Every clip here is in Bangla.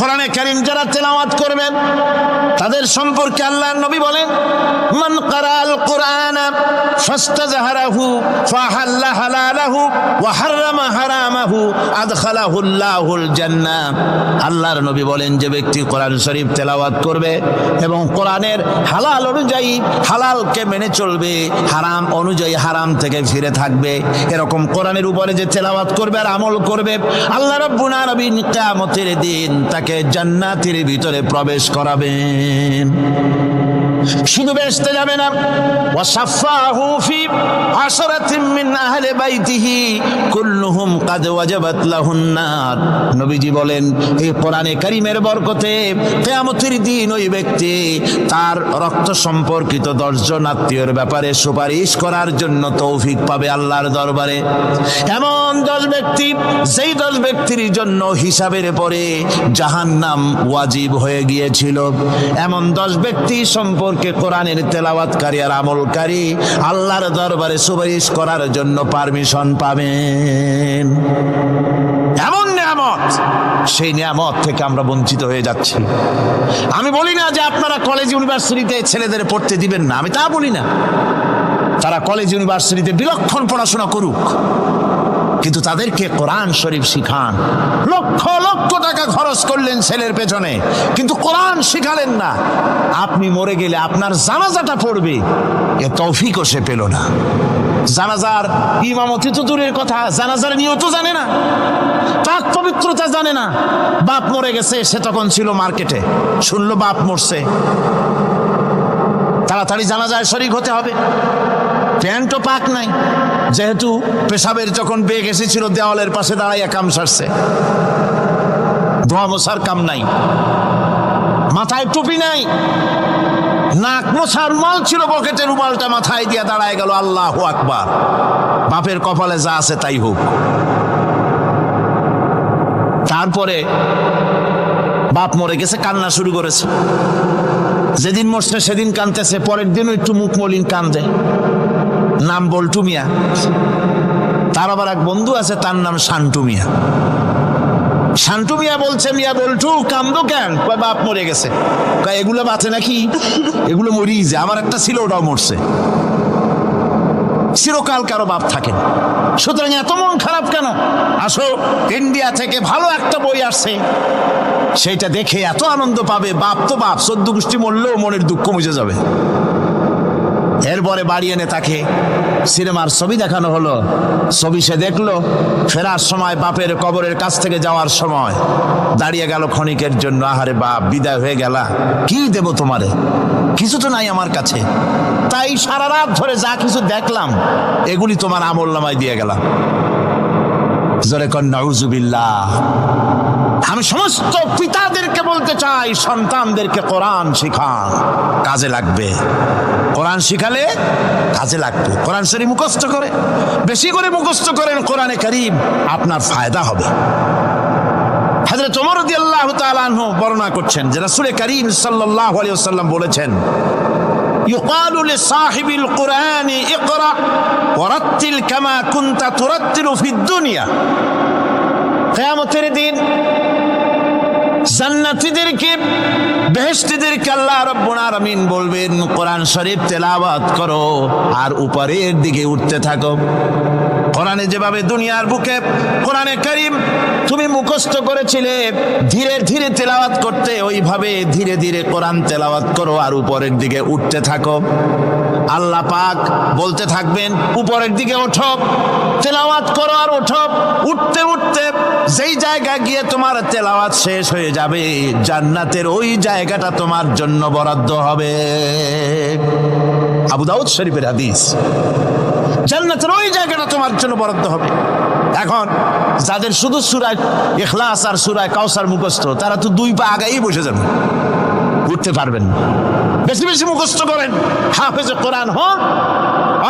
কোরআনে কারীম যারা তেলাওয়াত করবেন তাদের সম্পর্কে আল্লাহর নবী বলেন, মান ক্বারাআল কুরআনা ফাস্তাযহারাহু ফাহাল্লা হালালাহু ওয়া হাররামা হারামাহু আদখালাহুল্লাহুল জান্নাহ। আল্লাহর নবী বলেন, যে ব্যক্তি কোরআন শরীফ তেলাওয়াত করবে এবং কোরআনের হালাল অনুযায়ী হালালকে মেনে চলবে, হারাম অনুযায়ী হারাম থেকে ফিরে থাকবে, এরকম কোরআনের উপরে যে তেলাওয়াত করবে আর আমল করবে, আল্লাহ রাব্বুল আলামিন কিয়ামতের দিন তাকে জান্নাতের ভিতরে প্রবেশ করাবেন। শুধু বেহেশতে যাবে না, ওয়াসাফাহু ফি আশরাতিন মিন আহলি বাইতিহি কুল্লুহুম কাদ ওয়াজাবাত লাহুন নার। নবীজি বলেন, এই কোরআনে কারীমের বরকতে কিয়ামতের দিন ওই ব্যক্তি তার রক্ত সম্পর্কিত 10 জন আত্মীয়ের ব্যাপারে সুপারিশ করার জন্য তৌফিক পাবে আল্লাহর দরবারে। এমন 10 ব্যক্তি, যেই 10 ব্যক্তির জন্য হিসাবের পরে জাহান্নাম ওয়াজিব হয়ে গিয়েছিল, এমন 10 ব্যক্তি সম্পর্কে কোরআনের তেলাওয়াতকারী আর আমলকারী আল্লাহর দরবারে সুপারিশ করার জন্য পারমিশন পাবেন। এমন নিয়ামত, সেই নিয়ামত থেকে আমরা বঞ্চিত হয়ে যাচ্ছি। আমি বলি না যে আপনারা কলেজ ইউনিভার্সিটিতে ছেলেদের পড়তে দিবেন না, আমি তা বলি না। তারা কলেজ ইউনিভার্সিটিতে বিলক্ষণ পড়াশোনা করুক, কিন্তু তাদেরকে কোরআন শরীফ শিখান। লক্ষ লক্ষ টাকা খরচ করলেন ছেলের পেছনে, কিন্তু কোরআন শিখালেন না। আপনি মরে গেলে আপনার জানাজাটা পড়বে, এ তৌফিকও সে পেল না। জানাজার ইমামতি তো দূরের কথা, জানাজার নিয়ত জানে না, পাক পবিত্রতা জানে না। বাপ মরে গেছে, সে তখন ছিল মার্কেটে, শুনলো বাপ মরছে, তাড়াতাড়ি জানাজায় শরীক হতে হবে। প্যান্টও পাক নাই, যেহেতু পেশাবের যখন বেগ এসেছিল দেওয়ালের পাশে দাঁড়াইয়া কাম সারছে, ধোয়া মোছার কাম নাই, মাথায় টুপি নাই, নাক মোছার রুমাল ছিল পকেটে, রুমালটা মাথায় দিয়া দাঁড়ায় গেল। আল্লাহু আকবার। বাপের কপালে যা আছে তাই হোক। তারপরে বাপ মরে গেছে, কান্না শুরু করেছে। যেদিন মরছে সেদিন কানতেছে, পরের দিনও একটু মুখ মলিন কান্দে। নাম বল্টু মিয়া। তার আবার এক বন্ধু আছে, তার নাম শান্টু মিয়া। শান্টু মিয়া বলছে, মিয়া বল্টু কান্দো কেন? কয় বাপ মরে গেছে। কয় এগুলো বাঁচে নাকি? এগুলো মরিয়ে যায়, আমার একটা ছিল ওটাও মরছে। চিরকাল কারো বাপ থাকে, সুতরাং এত মন খারাপ কেন? আসো, ইন্ডিয়া থেকে ভালো একটা বই আসছে, সেইটা দেখে এত আনন্দ পাবে। বাপ তো বাপ, 14 গোষ্ঠী মরলেও মনের দুঃখ মুছে যাবে। এরপরে বাড়ি এনে তাকে সিনেমার ছবি দেখানো হলো। ছবি সে দেখলো, ফেরার সময় বাপের কবরের কাছ থেকে যাওয়ার সময় দাঁড়িয়ে গেল ক্ষণিকের জন্য। আহারে বাপ, বিদায় হয়ে গেলা, কি দেব তোমারে? কিছু তো নাই আমার কাছে, তাই সারা রাত ধরে যা কিছু দেখলাম এগুলি তোমার আমলনামায় দিয়ে গেলাম। জোরে কর নাউজুবিল্লাহ। আমি সমস্ত পিতাদেরকে বলতে চাই, সন্তানদেরকে কোরআন শিখান, কাজে লাগবে। কোরআন শিখালে কাজে লাগবে। কোরআন শরীফ মুখস্থ করে, বেশি করে মুখস্থ করেন কোরআনে কারীম, আপনার ফায়দা হবে। হযরত ওমর রাদিয়াল্লাহু তাআলা আনহু বর্ণনা করছেন যে রাসূল কারীম সাল্লাল্লাহু আলাইহি ওয়াসাল্লাম বলেছেন, ইউকালু লিসাহিবিল কুরআনি ইকরা ওয়ারাত্তিল কামা কুনতা তুরাত্তিলু ফিদ দুনিয়া। কিয়ামতের দিন জান্নাতীদেরকে, বেহেশতীদেরকে আল্লাহ রাব্বুল আলামিন বলবেন, কোরআন শরীফ তেলাওয়াত করো আর উপরের দিকে উঠতে থাকো। কোরআনে যেভাবে দুনিয়ার বুকে কোরআনে কারীম তুমি মুখস্থ করেছিলে, ধীরে ধীরে তেলাওয়াত করতে, ওইভাবে ধীরে ধীরে কোরআন তেলাওয়াত করো আর উপরের দিকে উঠতে থাকো। আল্লাহ পাক বলতে থাকবেন, উপরের দিকে ওঠো, তেলাওয়াত করো আর ওঠো। উঠতে উঠতে যেই জায়গা গিয়ে তোমার তেলাওয়াত শেষ হয়ে যাবে, জান্নাতের ওই জায়গাটা তোমার জন্য বরাদ্দ হবে। আবু দাউদ শরীফের হাদিস। জান্নাতের ওই জায়গাটা তোমার জন্য বরাদ্দ হবে। এখন যাদের শুধু সূরা ইখলাস আর সূরা কাউসার মুখস্থ, তারা তো 2 পা আগাই বসে যাবে। উঠতে পারবেন না। বেশি বেশি মুখস্থ করেন, হাফেজে কোরআন হন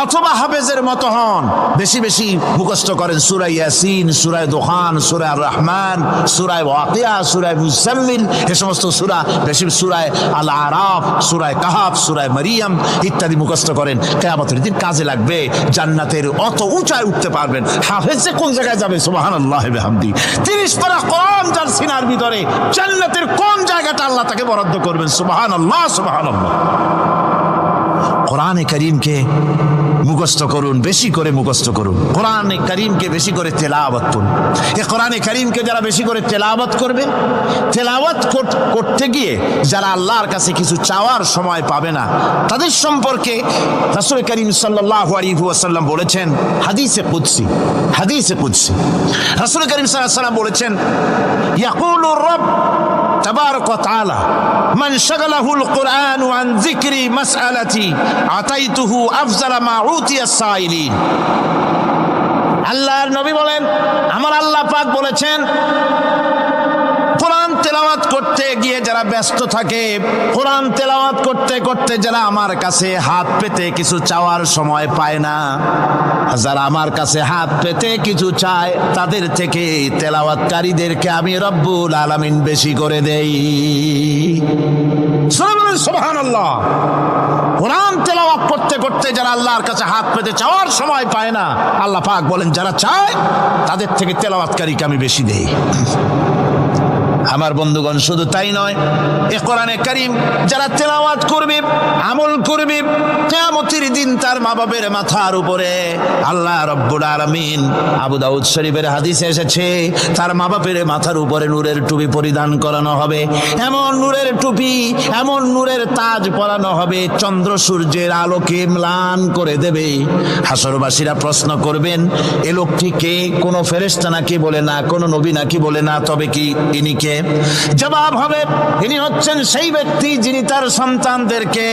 অথবা হাফেজের মতো হন। বেশি বেশি মুখস্থ করেন সূরা ইয়াসিন, সূরা দুখান, সূরা রহমান, সূরা ওয়াকিয়া, সূরা মুজাম্মিল, এই সমস্ত সূরা, বেশি সূরা আল আরাফ, সূরা কাহাফ, সূরা মারিয়াম ইত্যাদি মুখস্থ করেন। কিয়ামতের দিন কাজে লাগবে। জান্নাতের অত উঁচায় উঠতে পারবেন। হাফেজে কোন জায়গায় যাবে? সুবহানাল্লাহি ওয়া বিহামদি। 30 পারা কোরআন যার সিনার ভিতরে, জান্নাতের কোন জায়গাটা আল্লাহ তাকে বরাদ্দ করবেন? সুবহানাল্লাহ, সুবহানাল্লাহ। কোরআনে কারীমকে মুখস্থ করুন, বেশি করে মুখস্থ করুন। কোরআনে কারীমকে বেশি করে তেলাওয়াত করুন। এই কোরআনে কারীমকে যারা বেশি করে তেলাওয়াত করবে, তেলাওয়াত করতে গিয়ে যারা আল্লাহর কাছে কিছু চাওয়ার সময় পাবে না, তাদের সম্পর্কে রাসূল করিম সাল্লাল্লাহু আলাইহি ওয়াসাল্লাম বলেছেন হাদিসে কুদসি, হাদিসে কুদসি রাসূল করিম সাল্লাল্লাহু আলাইহি ওয়াসাল্লাম বলেছেন, ইয়াকুলুর রাbb তাবারাক ওয়া তাআলা মান শাগালাহুল কুরআনু আন যিকরি মাসআলাতি আতাইতুহু আফজালা মা উতিয়া সাইলিন। আল্লাহর নবী বলেন, আমার আল্লাহ পাক বলেছেন, কোরআন তেলাওয়াত করতে গিয়ে যারা ব্যস্ত থাকে, কোরআন তেলাওয়াত করতে করতে যারা আমার কাছে হাত পেতে কিছু চাওয়ার সময় পায় না, যারা আমার কাছে হাত পেতে কিছু চায়, তাদের থেকে তেলাওয়াতকারীদেরকে আমি রব্বুল আলামিন বেশি করে দেই। সুবহানাল্লাহ। কোরআন তেলাওয়াত করতে করতে যারা আল্লাহর কাছে হাত পেতে চাওয়ার সময় পায় না, আল্লাহ পাক বলেন যারা চায় তাদের থেকে তেলাওয়াতকারীকে আমি বেশি দেই। আমার বন্ধুগণ, শুধু তাই নয়, এ কোরআনে কারীম যারা তেলাওয়াত করবে, আমল করবে, কিয়ামতের দিন তার মা বাবার মাথার উপরে আল্লাহ রব্বুল আলামিন, আবু দাউদ শরীফের হাদিসে এসেছে, তার মা বাবার মাথার উপরে নূরের টুপি পরিধান করানো হবে। এমন নূরের টুপি, এমন নূরের তাজ পরানো হবে, চন্দ্র সূর্যের আলোকে ম্লান করে দেবে। হাসরবাসীরা প্রশ্ন করবেন, এ লোকটি কে? কোনো ফেরেশতা নাকি? বলে না। কোনো নবী নাকি? বলে না। তবে কি ইনি কে? জবাব হবে, ইনি হচ্ছেন সেই ব্যক্তি যিনি তার সন্তানদেরকে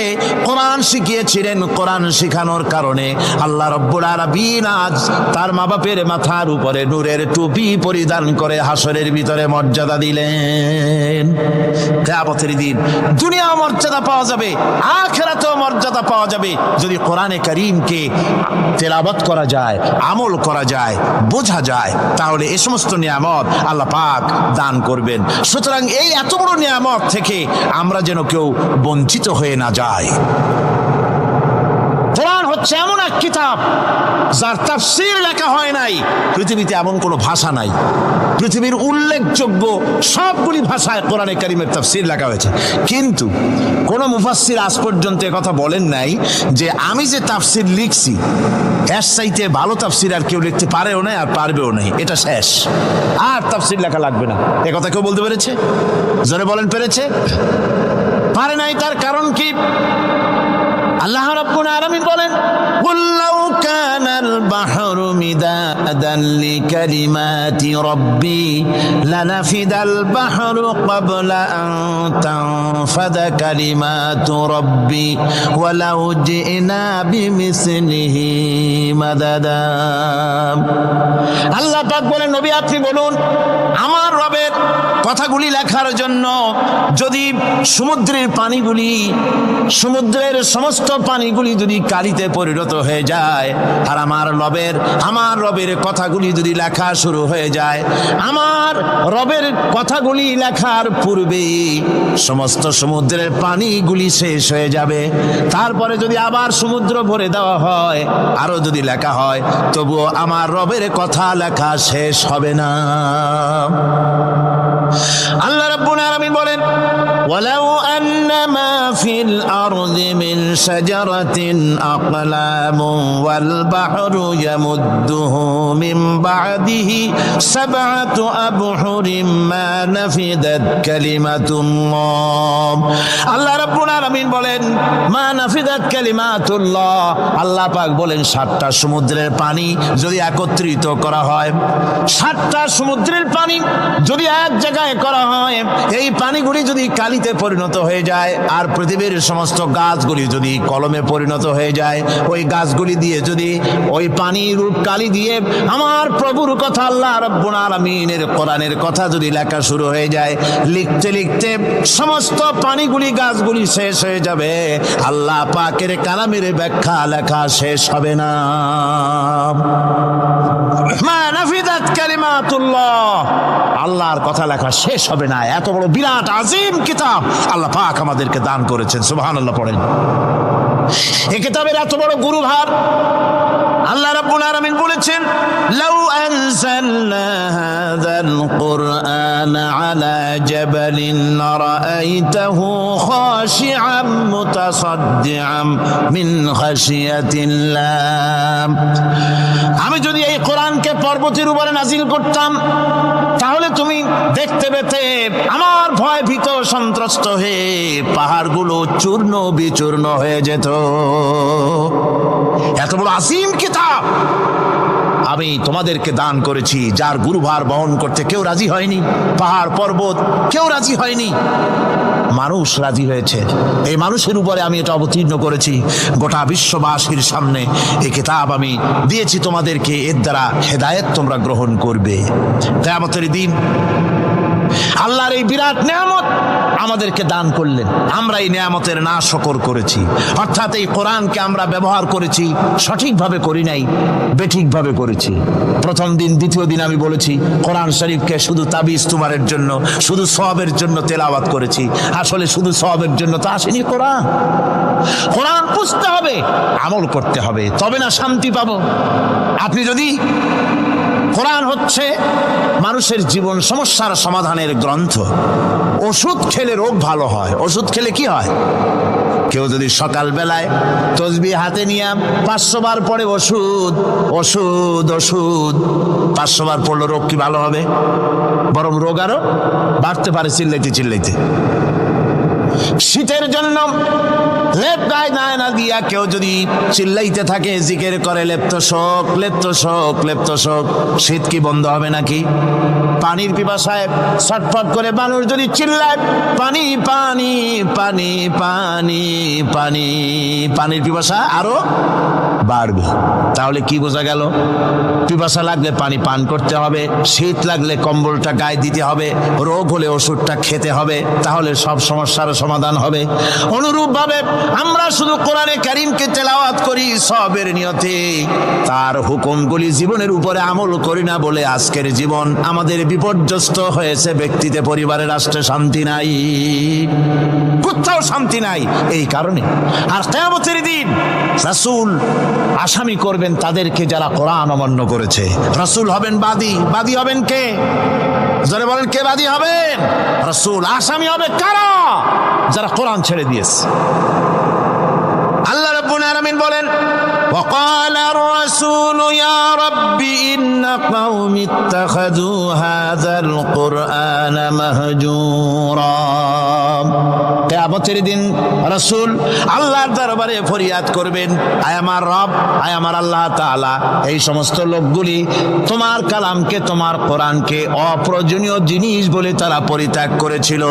কোরআন শিখিয়েছিলেন। কোরআন শিখানোর কারণে আল্লাহ রব্বুল আলামিন আজ তার মা বাপের মাথার উপরে নূরের টুপি পরিধান করে হাসরের ভিতরে মর্যাদা দিলেন। কিয়ামতের দিন দুনিয়াও মর্যাদা পাওয়া যাবে, আখিরাতেও মর্যাদা পাওয়া যাবে যদি কোরআনে কারীমকে তেলাওয়াত করা যায়, আমল করা যায়, বোঝা যায়, তাহলে এই সমস্ত নিয়ামত আল্লাহ পাক দান করবেন। সুতরাং এই এত বড় নিয়ামত থেকে আমরা যেন কেউ বঞ্চিত হয়ে না যায়। কোরআন হচ্ছে এমন এক কিতাব যার তাফসীর লেখা হয় নাই। পৃথিবীতে এমন কোনো ভাষা নাই, পৃথিবীর উল্লেখযোগ্য সবগুলি ভাষায় কোরআনে কারীমের তাফসীর লেখা হয়েছে, কিন্তু কোনো মুফাসসির আজ পর্যন্ত কথা বলেন নাই যে আমি যে তাফসীর লিখছি এর চাইতে ভালো তাফসীর আর কেউ লিখতে পারেও না আর পারবেও নাই, এটা শেষ, আর তাফসীর লেখা লাগবে না। এ কথা কেউ বলতে পেরেছে? জোরে বলেন, পেরেছে? পারে নাই। তার কারণ কি? আল্লাহ রাব্বুল আলামিন বলেন, কুল লাউ কানাল বাহরু মিদাদান লিকালিমাতি রাব্বি লানাফিদাল বাহরু ক্বাবলা আন তানফাদা কালিমাতু রাব্বি ওয়ালাউ জিনা বিমিসলিহি মাদাদা। আল্লাহ পাক বলেন, নবী আপনি বলুন, আমার রবের কথাগুলি লেখার জন্য যদি সমুদ্রের পানিগুলি, সমুদ্রের সমস্ত পানিগুলি যদি কালিতে পরিণত হয়ে যায়, আর আমার রবের কথাগুলি যদি লেখা শুরু হয়ে যায়, আমার রবের কথাগুলি লেখার পূর্বে সমস্ত সমুদ্রের পানিগুলি শেষ হয়ে যাবে। তারপরে যদি আবার সমুদ্র ভরে দেওয়া হয়, আরো যদি লেখা হয়, তবুও আমার রবের কথা লেখা শেষ হবে না। আল্লাহ রাব্বুল আলামিন বলেন, ওয়ালাউ আন্নামা ফিল আরদি মিন শাজারাতিন আকলামুন ওয়াল বাহরু ইয়ামুদ্দুহু মিন বা'দিহি সাবআতু আবহুরিম মা নাফিদাত কালিমাতুল্লাহ। আল্লাহ রাব্বুল আলামিন বলেন, মা নাফিদাত কালিমাতুল্লাহ। আল্লাহ পাক বলেন, 7টা সমুদ্রের পানি যদি একত্রিত করা হয়, 7টা সমুদ্রের পানি যদি এক জায়গায় করা হয়, এই পানিগুলি যদি কালিতে পরিণত হয়ে যায় আর পৃথিবীর সমস্ত গাছগুলি যদি কলমে পরিণত হয়ে যায়, ওই গাছগুলি দিয়ে যদি ওই পানির কালি দিয়ে আমার প্রভুর কথা, আল্লাহ রাব্বুল আলামিনের কোরআনের কথা যদি লেখা শুরু হয়ে যায়, লিখতে লিখতে সমস্ত পানিগুলি গাছগুলি শেষ হয়ে যাবে, আল্লাহ পাকের কালামের ব্যাখ্যা লেখা শেষ হবে না। মা নাফিদাত কালিমাতুল্লাহ, আল্লাহর কথা লেখা শেষ হবে না। এত বড় বিরাট আজিম কিতাব আল্লাহ পাক আমাদেরকে দান করেছেন, সুবহানাল্লাহ পড়েন। এই কিতাবের এত বড় গুরুভার আল্লাহ রাব্বুল আলামিন বলেছেন, লাউ আনজালনা হাযাল কুরআন আলা জাবালিন রাআইতাহু খাশিআম মুতাসাদ্দিআম মিন খাশিয়াতিল্লাহ। আমি যদি এই কোরআনকে পর্বতের উপরে নাজিল করতাম, তাহলে তুমি দেখতে পেতে আমার ভয় ভীত সন্ত্রস্ত হয়ে পাহাড়গুলো চূর্ণ বিচূর্ণ হয়ে যেত। এত বড় আসিম কিতাব আমি তোমাদেরকে দান করেছি, যার গুরুভার বহন করতে কেউ রাজি হয়নি, পাহাড় পর্বত কেউ রাজি হয়নি, মানুষ রাজি হয়েছে। এই মানুষের উপরে আমি এটা অবতীর্ণ করেছি, গোটা বিশ্ববাসীর সামনে এই কিতাব আমি দিয়েছি তোমাদেরকে, এর দ্বারা হেদায়েত তোমরা গ্রহণ করবে। কিয়ামতের দিন আল্লাহর এই বিরাট নিয়ামত আমাদেরকে দান করলেন, আমরা এই নিয়ামতের নাশকর করেছি, অর্থাৎ এই কোরআনকে আমরা ব্যবহার করেছি সঠিকভাবে করি নাই, বেঠিকভাবে করেছি। প্রথম দিন দ্বিতীয় দিন আমি বলেছি কোরআন শরীফকে শুধু তাবিজ তুমারের জন্য, শুধু সওয়াবের জন্য তেলাওয়াত করেছি। আসলে শুধু সওয়াবের জন্য তো আসেনি কোরআন। কোরআন বুঝতে হবে, আমল করতে হবে, তবে না শান্তি পাবো। আপনি যদি কোরআন হচ্ছে মানুষের জীবন সমস্যার সমাধানের গ্রন্থ। ওষুধ খেলে রোগ ভালো হয়, ওষুধ খেলে কি হয়? কেউ যদি সকাল বেলায় তসবিহ হাতে নিয়ে 500 বার পড়ে ওষুধ ওষুধ ওষুধ, 500 বার পড়লো, রোগ কি ভালো হবে? বরং রোগ আরো বাড়তে পারে চিল্লাইতে চিল্লাইতে। শীতের জন্য লেপ গায়ে না দিয়া কেউ যদি চিল্লাইতে থাকে, জিকির করে লেপ্ত শোক লেপ্ত শোক লেপ্ত শোক, শীত কি বন্ধ হবে নাকি? পানির পিপাসায় ছটফট করে মানুষ যদি চিল্লায় পানি পানি পানি পানি পানি, পানির পিপাসা আরো বাড়বে। তাহলে কি বোঝা গেল? পিপাসা লাগলে পানি পান করতে হবে, শীত লাগলে কম্বলটা গায়ে দিতে হবে, রোগ হলে ওষুধটা খেতে হবে, তাহলে সব সমস্যার সমাধান হবে। অনুরূপ ভাবে আমরা শুধু কোরআনে কারীমকে তেলাওয়াত করি সওয়াবের নিয়তে, তার হুকুমগুলি জীবনের উপরে আমল করি না বলে আজকের জীবন আমাদের বিপর্যস্ত হয়েছে। ব্যক্তিতে, পরিবারে, রাষ্ট্রে শান্তি নাই, কোথাও শান্তি নাই এই কারণে। আর কিয়ামতের দিন রাসূল আসামি করবেন তাদেরকে যারা কোরআন অমান্য করেছে। রাসূল হবেন বাদী, বাদী হবেন কে? যারা বলেন কে বাদী হবেন? রাসূল। আসামি হবে কারা? যারা কোরআন ছেড়ে দিয়েছে। আল্লাহ রাব্বুল আলামিন বলেন, وقال الرسول يا رب إن قومي اتخذوا هذا القرآن مهجورا। কিয়ামতের দিন রাসূল আল্লাহর দরবারে ফরিয়াদ করবেন, আয় আমার রব, আয় আমার আল্লাহ তাআলা, এই সমস্ত লোকগুলি তোমার কালামকে, তোমার কোরআনকে অপ্রয়োজনীয় জিনিস বলে তারা পরিত্যাগ করেছিল।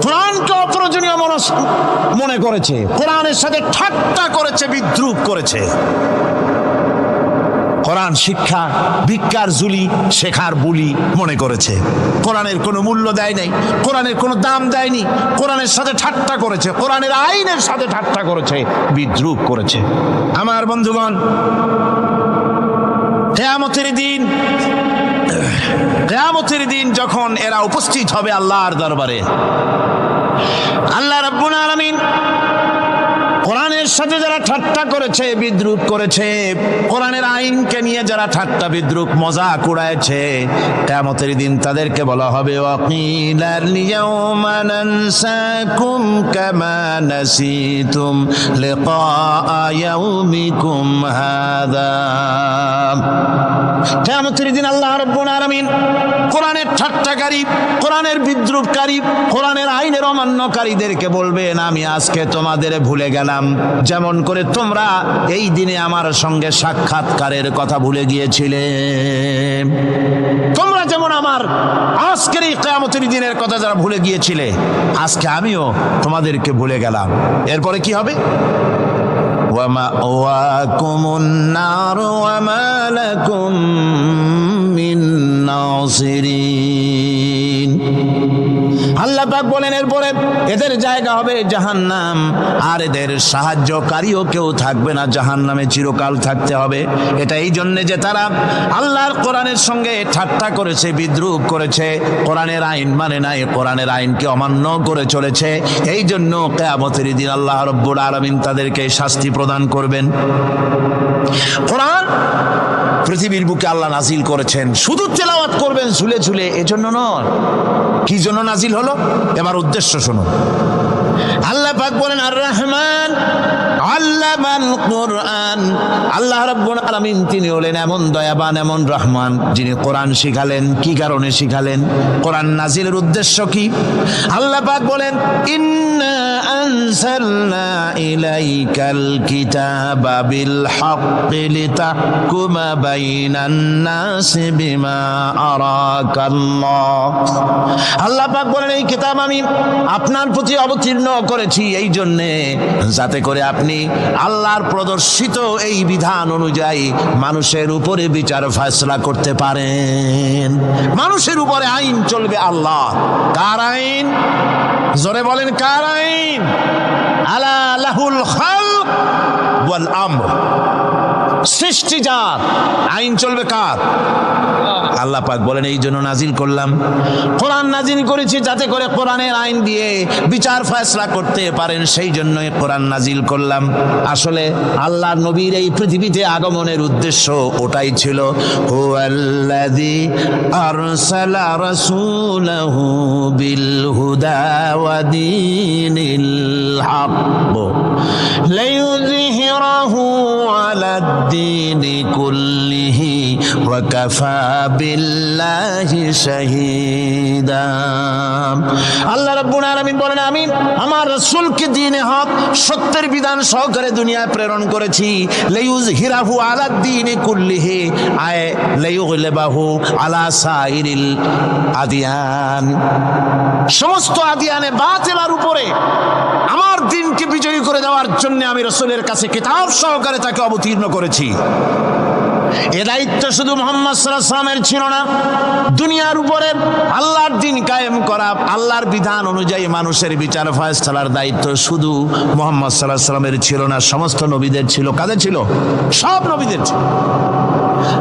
কোরআনকে অপ্রয়োজনীয় মনে করেছে, কোরআনের সাথে ঠাট্টা করেছে, বিদ্রুপ করেছে। কোরআন শিক্ষা ভিক্ষার ঝুলি, শেখার বুলি মনে করেছে। কোরআনের কোনো মূল্য দেয় নাই, কোরআনের কোনো দাম দেয়নি, কোরআনের সাথে ঠাট্টা করেছে, কোরআনের আইনের সাথে ঠাট্টা করেছে, বিদ্রুপ করেছে। আমার বন্ধুগণ, কিয়ামতের দিন যখন এরা উপস্থিত হবে আল্লাহর দরবারে, আল্লাহ রাব্বুল আলামিন কোরআনের সাথে যারা ঠাট্টা করেছে, বিদ্রুপ করেছে, কোরআনের আইনকে নিয়ে যারা ঠাট্টা বিদ্রুপ মজাক উড়াইছে, কিয়ামতের দিন তাদেরকে বলা হবে, ওয়াকিলাল ইয়াউমা নানসাকুম কামা নাসিতুম লিকা ইয়াউমিকুম হাযা। কিয়ামতের দিন আল্লাহ রাব্বুল আলামিন কোরআনের ঠাট্টাকারী, কোরআনের বিদ্রুপকারী, কোরআনের আইনের অমান্যকারীদেরকে বলবেন, আমি আজকে তোমাদের ভুলে গেলাম, যেমন করে তোমরা এই দিনে আমার সঙ্গে সাক্ষাৎকারের কথা ভুলে গিয়েছিলে। তোমরা যেমন আমার আজকের এই কিয়ামতের দিনের কথা যারা ভুলে গিয়েছিলে, আজকে আমিও তোমাদেরকে ভুলে গেলাম। এরপরে কি হবে? ওয়ামাওয়াকুমুন নার ওয়া মা লাকুম মিন নাসিরিন। আল্লাহ পাক বলেন এরপরে এদের জায়গা হবে জাহান্নাম, আর এদের সাহায্যকারীও কেউ থাকবে না, জাহান্নামে চিরকাল থাকতে হবে। এটা এই জন্য যে তারা আল্লাহর কোরআনের সঙ্গে ঠাট্টা করেছে, বিদ্রুপ করেছে, কোরআনের আইন মানে নাই, কোরআনের আইনকে অমান্য করে চলেছে। এই জন্য কিয়ামতের দিন আল্লাহ রাব্বুল আলামিন তাদেরকে শাস্তি প্রদান করবেন। কোরআন পৃথিবীর বুকে আল্লাহ নাজিল করেছেন, শুধু তেলাওয়াত করবেন ঝুলে ঝুলে, এজন্য নয়। কি জন্য নাজিল হলো? এবার উদ্দেশ্য শুনুন। আল্লাহ পাক বলেন আর রহমান আল্লামাল কোরআন। আল্লাহ রাব্বুল আলামিন তিনি হলেন এমন দয়াবান, এমন রহমান, যিনি কোরআন শিখালেন। কি কারণে শিখালেন? কোরআন নাজিলের উদ্দেশ্য কি? আল্লাহ পাক বলেন ইন্না আনজালনা ইলাইকাল কিতাবা বিল হাক্কি লিতাহকুমা বাইনান নাসি বিমা আরাকাল্লাহ। আল্লাহ পাক বলেন এই কিতাব আমি আপনার প্রতি অবতীর্ণ করেছি এই জন্যে যাতে করে আপনি আল্লাহর প্রদর্শিত এই বিধান অনুযায়ী মানুষের উপরে বিচার ফয়সালা করতে পারেন। মানুষের উপরে আইন চলবে আল্লাহ। কার আইন? জোরে বলেন কার আইন? আলা লাহুল খালক ওয়াল আমর। সৃষ্টি যার, আইন চলবে কার? আল্লাহ পাক বলেন এই জন্য নাজিল করলাম, কোরআন নাজিল করেছি যাতে করে কোরআনের আইন দিয়ে বিচার ফয়সালা করতে পারেন, সেই জন্যই কোরআন নাজিল করলাম। আসলে আল্লাহর নবীর এই পৃথিবীতে আগমনের উদ্দেশ্য ওটাই ছিল। হুয়াল্লাযী আরসালা রাসূলাহু বিল হুদা ওয়া দীনিল হক লিইয়ুযহিরাহু আলাদ দীনি কুল্লিহি ওয়া কাফা বিল্লাহি শাহীদা। আল্লাহ রাব্বুল আলামিন বলেন আমি আমার রাসূলকে দ্বীনে হক সত্যের বিধান সহকারে দুনিয়ায় প্রেরণ করেছি। লিইয়ুযহিরাহু আলাদ দীনি কুল্লিহি আয় লিইয়ুগলিবাহু আলা সাইরিল আদিয়ান। সমস্ত আদিয়ানে বাতিলের উপরে আমার দ্বীনকে বিজয়ী করে দেওয়ার জন্য আমি রাসূলের কাছে কিতাব সহকারে তাকে অবতীর্ণ করেছি। এ দায়িত্ব শুধু মুহাম্মদ সাল্লাল্লাহু আলাইহি ওয়াসাল্লামের ছিল না, দুনিয়ার উপরে আল্লাহর দ্বীন কায়েম করা, আল্লাহর বিধান অনুযায়ী মানুষের বিচার ফয়সালার দায়িত্ব শুধু মুহাম্মদ সাল্লাল্লাহু আলাইহি ওয়াসাল্লামের ছিল না, সমস্ত নবীদের ছিল। কাদের ছিল? সব নবীদের ছিল।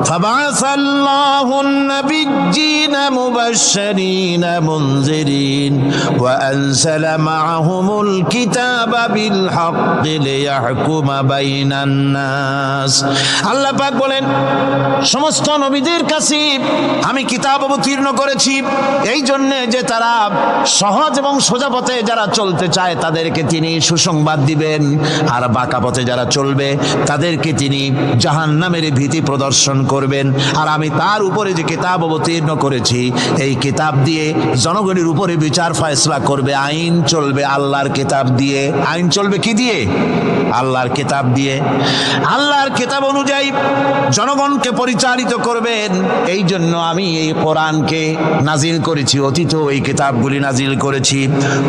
فبعث الله النبيين مبشرين منذرين وأنزل معهم الكتاب بالحق ليحكم بين الناس। আল্লাহ পাক বলেন সমস্ত নবীদের কাছে আমি কিতাব অবতীর্ণ করেছি এই জন্য যে তারা সহজ এবং সোজা পথে যারা চলতে চায় তাদেরকে তিনি সুসংবাদ দিবেন, আর বাঁকা পথে যারা চলবে তাদেরকে তিনি জাহান্নামের ভীতি প্রদর্শন করবেন। আর আমি তার উপরে যে কিতাব অবতীর্ণ করেছি এই কিতাব দিয়ে জনগণের উপরে বিচার ফয়সালা করবে, আইন চলবে আল্লাহর কিতাব দিয়ে। আইন চলবে কি দিয়ে? আল্লাহর কিতাব দিয়ে। আল্লাহর কিতাব অনুযায়ী জনগণকে পরিচালিত করবেন। এই জন্য আমি এই কোরআনকে নাজিল করেছি, অতীত এই কিতাবগুলি নাজিল করেছি।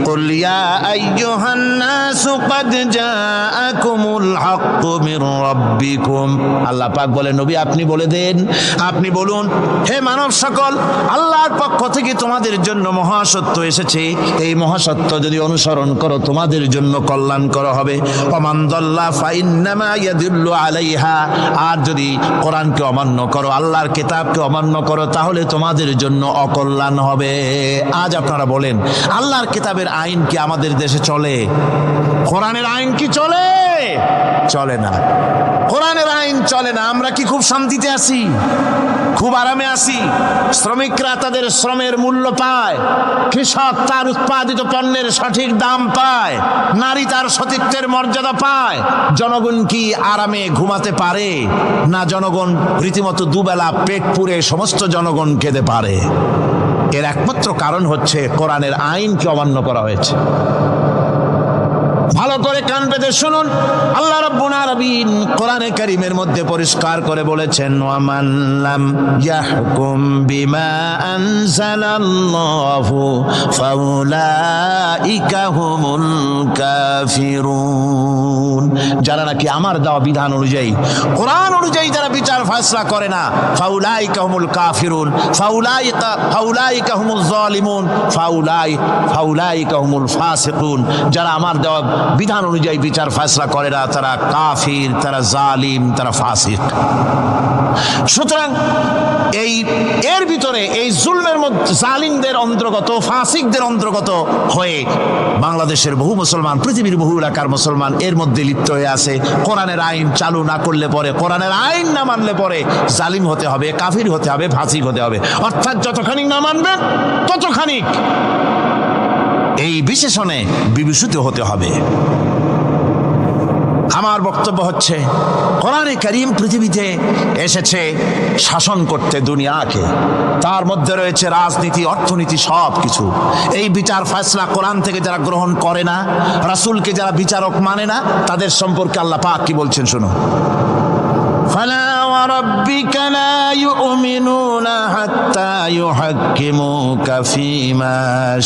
কুল ইয়া আইয়ুহান নাসু ক্বাদ জাআকুমুল হাক্কু মির রাব্বিকুম। আল্লাহ পাক বলে নবী আপনি বলে দেন, আপনি বলুন হে মানব সকল, আল্লাহর পক্ষ থেকে তোমাদের জন্য মহাসত্য এসেছে, এই মহাসত্য যদি অনুসরণ করো তোমাদের জন্য কল্যাণকর হবে। ওমান দাল্লা ফাইন্নামা ইয়াদুল্লু আলাইহা। আর যদি কোরআনকে অমান্য করো, আল্লাহর কিতাবকে অমান্য করো, তাহলে তোমাদের জন্য অকল্যাণ হবে। আজ আপনারা বলেন আল্লাহর কিতাবের আইন কি আমাদের দেশে চলে? কোরআনের আইন কি চলে? চলে না। কোরআনের আইন চলে না। আমরা কি খুব শান্তিতে আছি? খুব আরামে আছি? শ্রমিকরা তাদের শ্রমের মূল্য পায়, কৃষক তার উৎপাদিত পণ্যের সঠিক দাম পায়, নারী তার সতীত্বের মর্যাদা পায়। জনগণ কি আরামে ঘুমাতে পারে? না, জনগণ রীতিমতো দুবেলা পেট পুরে সমস্ত জনগণ খেতে পারে। এর একমাত্র কারণ হচ্ছে কোরআনের আইনকে অমান্য করা হয়েছে। ভালো ভালো করে কান পেতে শুনুন, আল্লাহ রাব্বুল আলামিন কোরআনে কারীমের মধ্যে পরিষ্কার করে বলেছেন, ওয়া মান লাম ইয়াহকুম বিমা আনজালাল্লাহু ফাউলাইকা হুমুল কাফিরুন। যারা নাকি আমার দেওয়া বিধান অনুযায়ী, কোরআন অনুযায়ী যারা বিচার ফয়সালা করে না, ফাউলাইকা হুমুল কাফিরুন, ফাউলাইকা হুমুল যালিমুন, ফাউলাইকা হুমুল ফাসিকুন। যারা আমার দেওয়া বিধান অনুযায়ী বিচার ফয়সালা করে না, তারা কাফির, তারা জালিম, তারা ফাসিক। সুতরাং এর ভিতরে এই জুলমের মধ্যে জালিমদের অন্তর্গত, ফাসিকদের অন্তর্গত হয়ে বাংলাদেশের বহু মুসলমান, পৃথিবীর বহু এলাকার মুসলমান এর মধ্যে লিপ্ত হয়ে আছে। কোরআনের আইন চালু না করলে পরে, কোরআনের আইন না মানলে পরে জালিম হতে হবে, কাফির হতে হবে, ফাসিক হতে হবে। অর্থাৎ যতখানি না মানবেন ততখানি এই বিশেষণে বিভূষিত হতে হবে। আমার বক্তব্য হচ্ছে, কোরআনে কারীম পৃথিবীতে এসেছে শাসন করতে দুনিয়াকে। তার মধ্যে রয়েছে রাজনীতি, অর্থনীতি, সব কিছু। এই বিচার ফয়সালা কোরআন থেকে যারা গ্রহণ করে না, রাসূলকে যারা বিচারক মানে না, তাদের সম্পর্কে আল্লাহ পাক কি বলছেন শুনো। فلا وربك لا يؤمنون حتى يحكموك فيما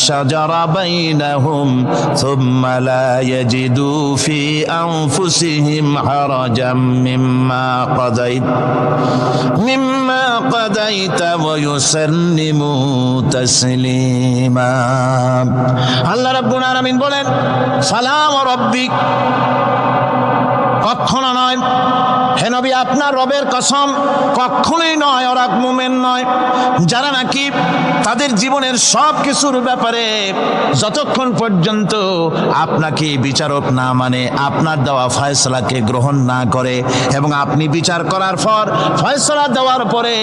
شجر بينهم ثم لا يجدوا في أنفسهم حرجا مما قضيت ويسلموا تسليما। আল্লাহ রাব্বুল আলামিন বলেন, ফালা ওয়ারাব্বিক, কখনো নয় হে নবী, আপনার রবের কসম, কখনোই নয়। ওরা মুমিন নয় যারা নাকি তাদের জীবনের সব কিছুর ব্যাপারে যতক্ষণ পর্যন্ত আপনাকে বিচারক না মানে, আপনার দেওয়া ফয়সালাকে গ্রহণ না করে, এবং আপনি বিচার করার পর ফয়সালা দেওয়ার পরে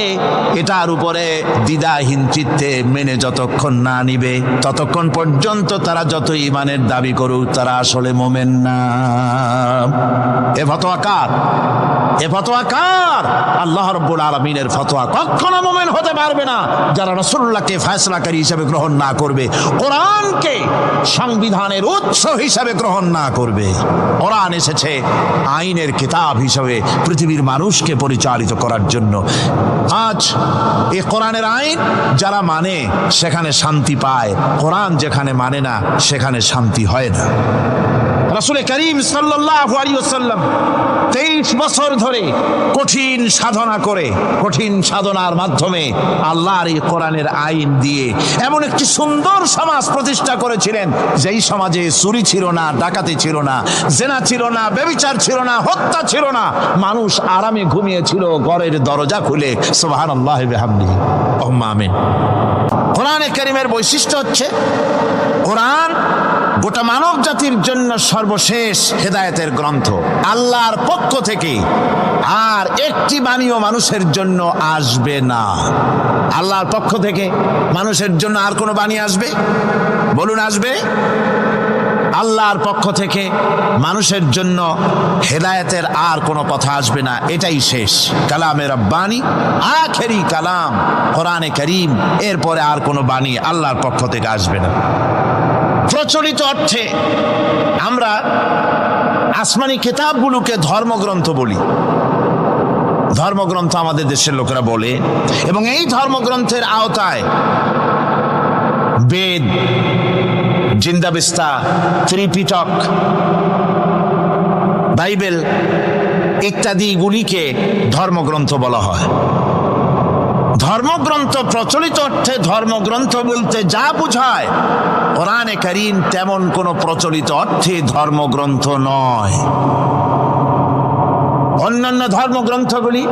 এটার উপরে দ্বিধাহীন চিত্তে মেনে যতক্ষণ না নিবে, ততক্ষণ পর্যন্ত তারা যত ঈমানের দাবি করুক, তারা আসলে মুমিন না। এ ফতোয়া কার? এ ফতোয়া কার? আল্লাহ রাব্বুল আলামিনের ফতোয়া। কখনো মুমিন হতে পারবে না যারা রাসূলুল্লাহকে ফয়সালাকারী হিসেবে গ্রহণ না করবে, কোরআনকে সংবিধানের উৎস হিসেবে গ্রহণ না করবে। কোরআন এসেছে আইনের কিতাব হিসেবে পৃথিবীর মানুষকে পরিচালিত করার জন্য। আজ এই কোরআনের আইন যারা মানে সেখানে শান্তি পায়, কোরআন যেখানে মানে না সেখানে শান্তি হয় না। রাসূল করিম সাল্লাল্লাহু আলাইহি ওয়াসাল্লাম 23 বছর ধরে কঠিন সাধনা করে, কঠিন সাধনার মাধ্যমে আল্লাহর এই কোরআনের আইন দিয়ে এমন একটি সুন্দর সমাজ প্রতিষ্ঠা করেছিলেন, যেই সমাজে চুরি ছিল না, ডাকাতি ছিল না, জেনা ছিল না, ব্যভিচার ছিল না, হত্যা ছিল না। মানুষ আরামে ঘুমিয়েছিল ঘরের দরজা খুলে। সুবহানাল্লাহি ওয়া বিহামদিহি, আল্লাহুম্মা আমিন। কোরআনে কারীমের বৈশিষ্ট্য হচ্ছে, কোরআন গোটা মানব জাতির জন্য সর্বশেষ হেদায়েতের গ্রন্থ আল্লাহর পক্ষ থেকে। আর একটি বাণীও মানুষের জন্য আসবে না। আল্লাহর পক্ষ থেকে মানুষের জন্য আর কোনো বাণী আসবে? বলুন, আসবে? আল্লাহর পক্ষ থেকে মানুষের জন্য হেদায়েতের আর কোনো কথা আসবে না। এটাই শেষ কালামে রব্বানি, আখেরি কালাম কোরআনে কারীম। এরপরে আর কোনো বাণী আল্লাহর পক্ষ থেকে আসবে না। প্রচলিত অর্থে আমরা আসমানি কিতাবগুলোকে ধর্মগ্রন্থ বলি। ধর্মগ্রন্থ আমাদের দেশের লোকেরা বলে, এবং এই ধর্মগ্রন্থের আওতায় বেদ, জিন্দাবিস্তা, ত্রিপিটক, বাইবেল ইত্যাদিগুলিকে ধর্মগ্রন্থ বলা হয়। ধর্মগ্রন্থ প্রচলিত অর্থে ধর্মগ্রন্থ বলতে যা বোঝায়, কোরআনে কারীম তেমন কোনো প্রচলিত অর্থে ধর্মগ্রন্থ নয়। অন্যান্য ধর্মগ্রন্থগুলি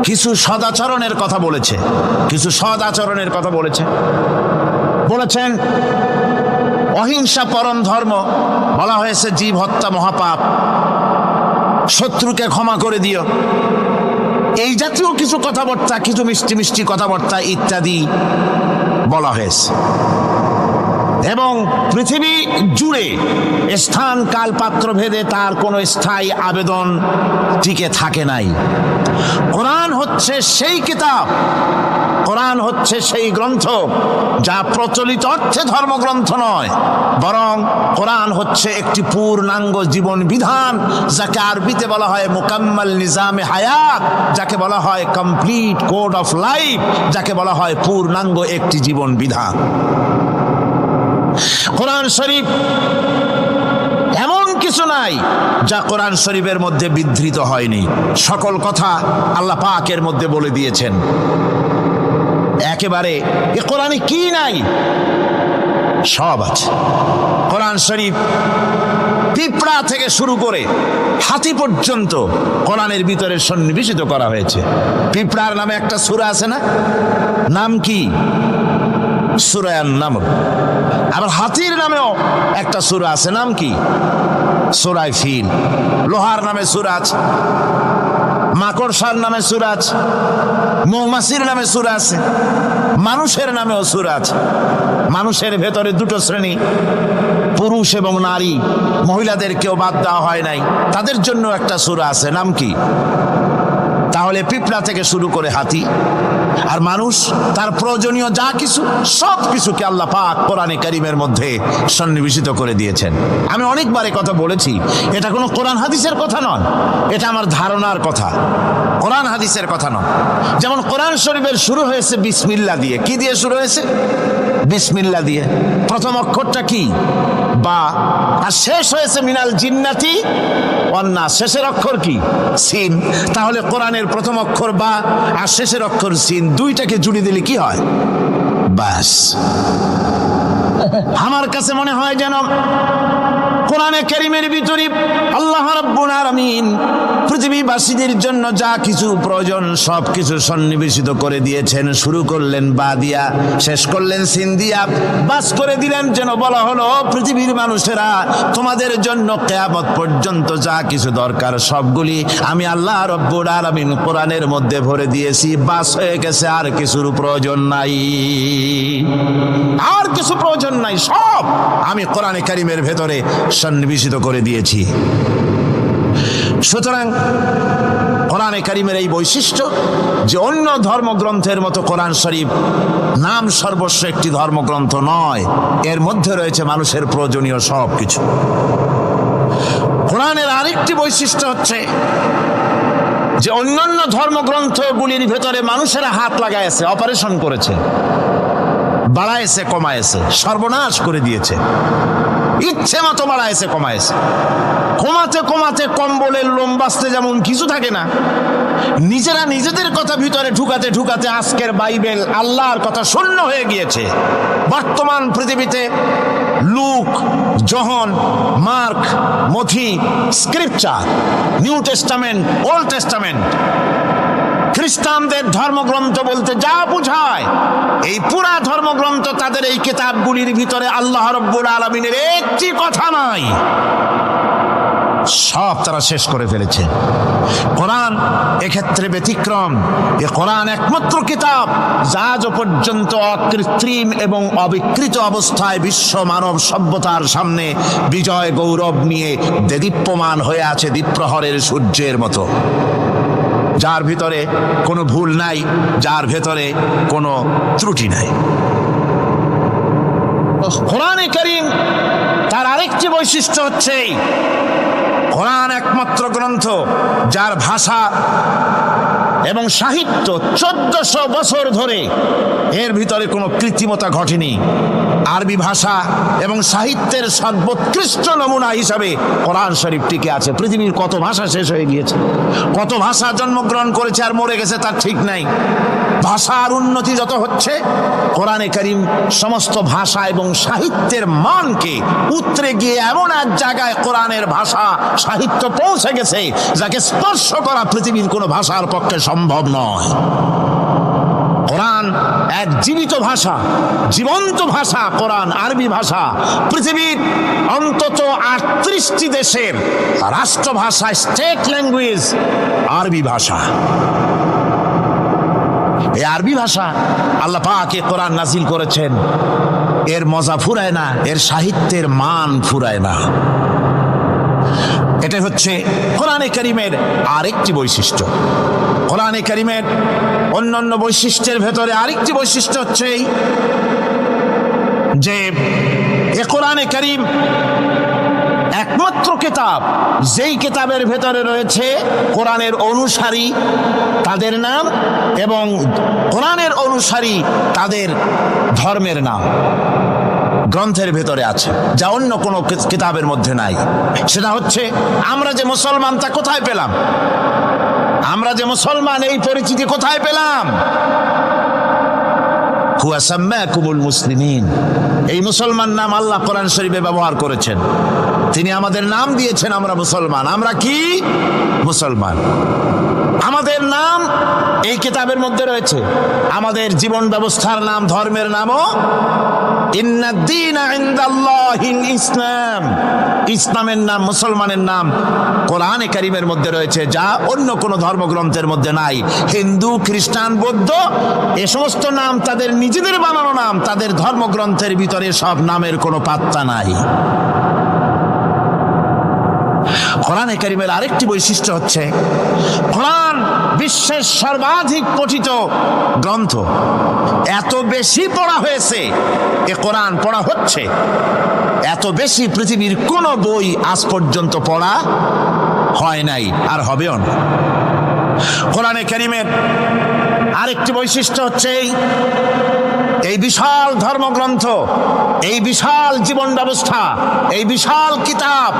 কিছু সদাচরণের কথা বলেছে, কিছু সদাচরণের কথা বলেছেন অহিংসা পরম ধর্ম, বলা হয়েছে জীব হত্যা মহাপাপ, শত্রুকে ক্ষমা করে দিও, এই জাতীয় কিছু কথাবার্তা, কিছু মিষ্টি মিষ্টি কথাবার্তা ইত্যাদি বলা হয়েছে। এবং পৃথিবী জুড়ে স্থান কাল পাত্র ভেদে তার কোনো স্থায়ী আবেদন টিকে থাকে নাই। কোরআন হচ্ছে সেই কিতাব, কোরআন হচ্ছে সেই গ্রন্থ যা প্রচলিত অর্থে ধর্মগ্রন্থ নয়, বরং কোরআন হচ্ছে একটি পূর্ণাঙ্গ জীবন বিধান, যাকে আরবিতে বলা হয় মুকাম্মাল নিজামে হায়াত, যাকে বলা হয় কমপ্লিট কোড অফ লাইফ, যাকে বলা হয় পূর্ণাঙ্গ একটি জীবন বিধান। কোরআন শরীফ এমন কিছু নাই যা কোরআন শরীফের মধ্যে বিধৃত হয়নি। সকল কথা আল্লাহ পাকের মধ্যে বলে দিয়েছেন। একেবারে এ কোরআনে কি নাই, সব আছে। কোরআন শরীফ পিঁপড়া থেকে শুরু করে হাতি পর্যন্ত কোরআনের ভিতরে সন্নিবেশিত করা হয়েছে। পিঁপড়ার নামে একটা সূরা আছে না, নাম কি? সূরা আন-নামল। আবার হাতির নামেও একটা সূরা আছে, নাম কি? সূরা ফিল। লোহার নামে সূরা আছে, মাকড়সার নামে সূরা আছে, মৌমাছির নামে সূরা আছে, মানুষের নামেও সূরা আছে। মানুষের ভেতরে দুটো শ্রেণী, পুরুষ এবং নারী, মহিলাদের কেউ বাদ দেওয়া হয় নাই, তাদের জন্য একটা সূরা আছে, নাম কি? তাহলে পিঁপড়া থেকে শুরু করে হাতি আর মানুষ, তার প্রয়োজনীয় যা কিছু সব কিছুকে আল্লাহ পাক কোরআনে কারীমের মধ্যে সন্নিবেশিত করে দিয়েছেন। আমি অনেকবার এই কথা বলেছি, এটা কোনো কোরআন হাদিসের কথা নয়, এটা আমার ধারণার কথা, কোরআন হাদিসের কথা নয়। যেমন কোরআন শরীফের শুরু হয়েছে বিসমিল্লাহ দিয়ে। কি দিয়ে শুরু হয়েছে? বিসমিল্লাহ দিয়ে। প্রথম অক্ষরটা কি? বা। আর শেষ হয়েছে মিনাল জিন্নাতি ওয়ান নাস, শেষের অক্ষর কি? সিন। তাহলে কোরআনের প্রথম অক্ষর বা আর শেষের অক্ষর সিন, দুইটাকে জুড়ে দিলে কি হয়? বাস। আমার কাছে মনে হয় যেন কোরআনে কারীমের ভিতরে আল্লাহ রাব্বুল আলামিন পৃথিবীবাসীদের জন্য যা কিছু প্রয়োজন সব কিছু সন্নিবেশিত করে দিয়েছেন। শুরু করলেন বা দিয়া, শেষ করলেন সিন দিয়া, বাস করে দিলেন, যেন বলা হলো পৃথিবীর মানুষেরা তোমাদের জন্য কিয়ামত পর্যন্ত যা কিছু দরকার সবগুলি আমি আল্লাহ রাব্বুল আলামিন কোরআনের মধ্যে ভরে দিয়েছি। বাস হয়ে গেছে, আর কিছুর প্রয়োজন নাই, আর কিছু প্রয়োজন নাই, সব আমি কোরআনে কারীমের ভেতরে সন্নিবেশিত করে দিয়েছি। সুতরাং কোরআনে কারীমের এই বৈশিষ্ট্য যে অন্য ধর্মগ্রন্থের মতো কোরআন শরীফ নাম সর্বস্ব একটি ধর্মগ্রন্থ নয়, এর মধ্যে রয়েছে মানুষের প্রয়োজনীয় সব কিছু। কোরআনের আরেকটি বৈশিষ্ট্য হচ্ছে যে অন্যান্য ধর্মগ্রন্থগুলির ভেতরে মানুষেরা হাত লাগাইছে, অপারেশন করেছে, বাড়াইছে কমাইছে, সর্বনাশ করে দিয়েছে, ইচ্ছে মতো বাড়াইছে কমাইছে। কমাতে কমাতে কম্বলের লোম বাঁচতে যেমন কিছু থাকে না, নিজেরা নিজেদের কথা ভিতরে ঢুকাতে ঢুকাতে আজকের বাইবেল আল্লাহর কথা শূন্য হয়ে গিয়েছে। বর্তমান পৃথিবীতে লুক, জন, মার্ক, মথি, scripture, New Testament, Old Testament, খ্রিস্টানদের ধর্মগ্রন্থ বলতে যা বোঝায়, এই পুরা ধর্মগ্রন্থ তাদের এই কিতাবগুলির ভিতরে আল্লাহ রাব্বুল আলামিনের একটি কথা নাই, সব তারা শেষ করে ফেলেছে। কোরআন এক্ষেত্রে ব্যতিক্রম। এ কোরআন একমাত্র কিতাব যা আজ পর্যন্ত অকৃত্রিম এবং অবিকৃত অবস্থায় বিশ্ব মানব সভ্যতার সামনে বিজয় গৌরব নিয়ে দেদীপ্যমান হয়ে আছে দ্বীপ্রহরের সূর্যের মতো, যার ভিতরে কোনো ভুল নাই, যার ভেতরে কোনো ত্রুটি নাই। কোরআনে কারীম তার আরেকটি বৈশিষ্ট্য হচ্ছে কোরআন একমাত্র গ্রন্থ যার ভাষা এবং সাহিত্য 1400 বছর ধরে এর ভিতরে কোনো কৃত্রিমতা ঘটেনি। আরবি ভাষা এবং সাহিত্যের সর্বোৎকৃষ্ট নমুনা হিসাবে কোরআন শরীফ টিকে আছে। পৃথিবীর কত ভাষা শেষ হয়ে গিয়েছে, কত ভাষা জন্মগ্রহণ করেছে আর মরে গেছে তার ঠিক নাই। ভাষার উন্নতি যত হচ্ছে, কোরআনে কারীম সমস্ত ভাষা এবং সাহিত্যের মানকে উতরে গিয়ে এমন এক জায়গায় কোরআনের ভাষা সাহিত্য পৌঁছে গেছে যাকে স্পর্শ করা পৃথিবীর কোনো ভাষার পক্ষে সম্ভব নয়। কোরআন এক জীবিত ভাষা, জীবন্ত ভাষা। কোরআন আরবি ভাষা, পৃথিবীর অন্তত 38টি দেশের রাষ্ট্রভাষা, স্টেট ল্যাঙ্গুয়েজ আরবি ভাষা। এই আরবি ভাষা আল্লাহ পাক কোরআন নাজিল করেছেন এর মজা ফুরায় না, এর সাহিত্যের মান ফুরায় না। এটা হচ্ছে কোরআনে কারীমের আরেকটি বৈশিষ্ট্য। কোরআনে কারীমের অন্যান্য বৈশিষ্ট্যের ভেতরে আরেকটি বৈশিষ্ট্য হচ্ছে যে এ কোরআনে কারীম একমাত্র কিতাব যেই কিতাবের ভেতরে রয়েছে কোরআনের অনুসারী তাদের নাম এবং কোরআনের অনুসারী তাদের ধর্মের নাম গ্রন্থের ভেতরে আছে, যা অন্য কোনো কিতাবের মধ্যে নাই। সেটা হচ্ছে আমরা যে মুসলমান তা কোথায় পেলাম? আমরা যে মুসলমান এই পরিচিতি কোথায় পেলাম? হুয়া সাম্মাকুমুল মুসলিমিন, এই মুসলমান নাম আল্লাহ কোরআন শরীফে ব্যবহার করেছেন। তিনি আমাদের নাম দিয়েছেন, আমরা মুসলমান। আমরা কি মুসলমান? আমাদের নাম এই কিতাবের মধ্যে রয়েছে। আমাদের জীবন ব্যবস্থার নাম, ধর্মের নামও ইন্নাদ-দীনা ইনদাল্লাহিল ইসলাম, ইসলামের নাম, মুসলমানের নাম কোরআনে কারীমের মধ্যে রয়েছে, যা অন্য কোনো ধর্মগ্রন্থের মধ্যে নাই। হিন্দু, খ্রিস্টান, বৌদ্ধ এ সমস্ত নাম তাদের নিজেদের বানানো নাম, তাদের ধর্মগ্রন্থের ভিতরে সব নামের কোনো পাত্তা নাই। কোরআনে কারীমের আরেকটি বৈশিষ্ট্য হচ্ছে কোরআন বিশ্বের সর্বাধিক পঠিত গ্রন্থ। এত বেশি পড়া হয়েছে, এ কোরআন পড়া হচ্ছে, এত বেশি পৃথিবীর কোন বই আজ পর্যন্ত পড়া হয় নাই, আর হবেও না। কোরআনে কারীমের আরেকটি বৈশিষ্ট্য হচ্ছে এই বিশাল ধর্মগ্রন্থ, এই বিশাল জীবন ব্যবস্থা, এই বিশাল কিতাব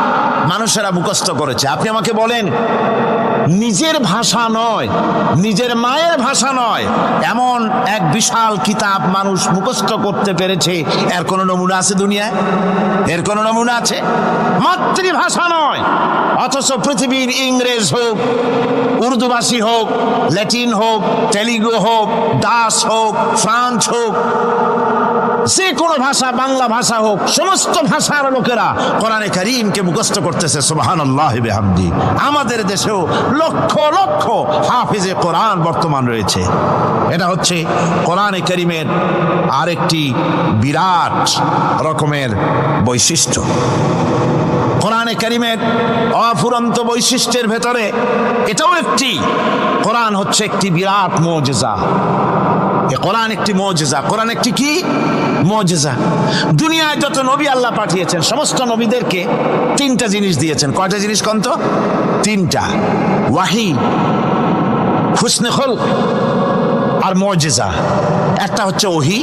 মানুষেরা মুখস্থ করেছে। আপনি আমাকে বলেন, নিজের ভাষা নয়, নিজের মায়ের ভাষা নয়, এমন এক বিশাল কিতাব মানুষ মুখস্থ করতে পেরেছে, এর কোনো নমুনা আছে দুনিয়ায়? এর কোনো নমুনা আছে? মাতৃভাষা নয়, অথচ পৃথিবীর ইংরেজ হোক, উর্দুভাষী হোক, ল্যাটিন হোক, তেলুগু হোক, দাস হোক, ফ্রান্স হোক, যে কোনো ভাষা, বাংলা ভাষা হোক, সমস্ত ভাষার লোকেরা কোরআনে কারীমকে মুখস্থ করতেছে। সুবহানাল্লাহি বিহামদি। আমাদের দেশেও লক্ষ লক্ষ হাফেজে কোরআন বর্তমান রয়েছে। এটা হচ্ছে কোরআনে কারীমের আরেকটি বিরাট রকমের বৈশিষ্ট্য। কোরআনে কারীমের অফুরন্ত বৈশিষ্ট্যের ভেতরে এটাও একটি, কোরআন হচ্ছে একটি বিরাট মুজিজা। কোরআন একটি মুজিজা। কোরআন একটি কি? মুজিজা। দুনিয়ায় যত নবী আল্লাহ পাঠিয়েছেন, সমস্ত নবীদেরকে তিনটা জিনিস দিয়েছেন। কয়টা জিনিস কোন তো? তিনটা। ওয়াহি, হুসনে খুলক আর মুজিজা। একটা হচ্ছে ওহী,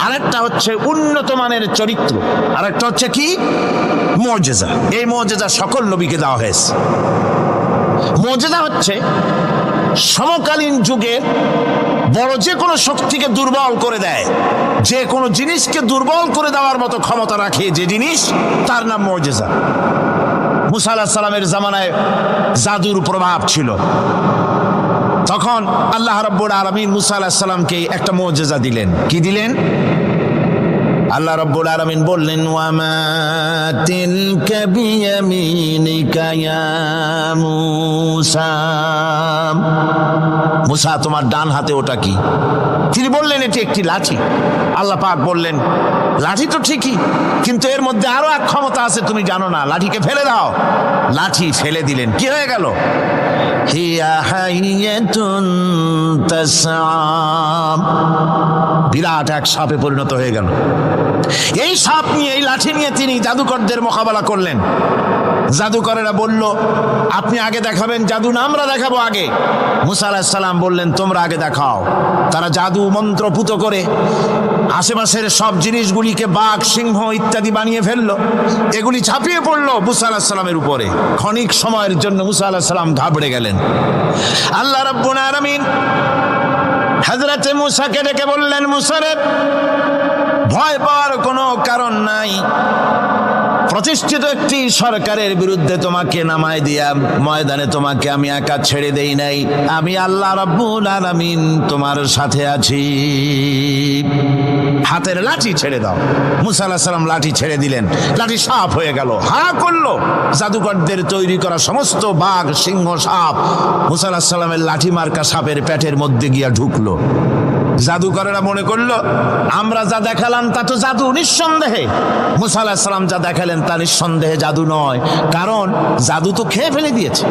আরেকটা হচ্ছে উন্নত মানের চরিত্র, আরেকটা হচ্ছে কি? মুজিজা। এই মুজিজা সকল নবীকে দেওয়া হয়েছে। মুজিজা হচ্ছে সমকালীন যুগে বড় যে কোনো শক্তিকে দুর্বল করে দেয়, যে কোনো জিনিসকে দুর্বল করে দেওয়ার মতো ক্ষমতা রাখে যে জিনিস, তার নাম মুজিজা। মুসা আলাইহিস সালামের জামানায় জাদুর প্রভাব ছিল। তখন আল্লাহ রাব্বুল আলামিন মুসা আলাইহিস সালামকে একটা মুজিজা দিলেন। কি দিলেন? আল্লাহ রাব্বুল আলামিন বললেন, ওয়ামা তিলকা বিয়ামিনিকা ইয়া মূসা। মুসা, তোমার ডান হাতে ওটা কি? তিনি বললেন, এটি একটি লাঠি। আল্লাহ পাক বললেন, লাঠি তো ঠিকই, কিন্তু এর মধ্যে আরো এক ক্ষমতা আছে, তুমি জানো না, লাঠিকে ফেলে দাও। লাঠি ফেলে দিলেন, কি হয়ে গেল? হিয়া হাইয়াতুন তাসআ, বিরাট এক সাপে পরিণত হয়ে গেল। এই সাপ নিয়ে, এই লাঠি নিয়ে তিনি জাদুকরদের মোকাবেলা করলেন। জাদুকরেরা বলল, আপনি আগে দেখাবেন জাদু না আমরা দেখাবো আগে? মুসা আলাইহিস সালাম বললেন, তোমরা আগে দেখাও। তারা জাদু মন্ত্র পুত করে আশেপাশের সব জিনিসগুলিকে বাঘ, সিংহ ইত্যাদি বানিয়ে ফেললো। এগুলি ঝাঁপিয়ে পড়লো মুসা আলাইহিস সালামের উপরে। ক্ষণিক সময়ের জন্য মুসা আলাইহিস সালাম ঘাবড়ে গেলেন। আল্লাহ রাব্বুল আলামিন হযরত মুসাকে ডেকে বললেন, মুসা রে, ভয় পাওয়ার কোনো কারণ নাই। প্রতিষ্ঠিত একটি সরকারের বিরুদ্ধে তোমাকে নামায় দিয়া ময়দানে তোমাকে আমি একা ছেড়ে দেই নাই। আমি আল্লাহ রাব্বুল আলামিন তোমার সাথে আছি। হাতের লাঠি ছেড়ে দাও। মুসা আলাইহিস সালাম লাঠি ছেড়ে দিলেন। লাঠি সাপ হয়ে গেল, হা করলো। জাদুকরদের তৈরি করা সমস্ত বাঘ, সিংহ, সাপ মুসা আলাইহিস সালামের লাঠি মার্কা সাপের পেটের মধ্যে গিয়া ঢুকলো। জাদুকরেরা মনে করলো আমরা যা দেখালাম তা তো জাদু। নিঃসন্দেহে মুসা আলাইহিস সালাম যা দেখালেন তা নিঃসন্দেহে জাদু নয়, কারণ জাদু তো খেয়ে ফেলে দিয়েছে।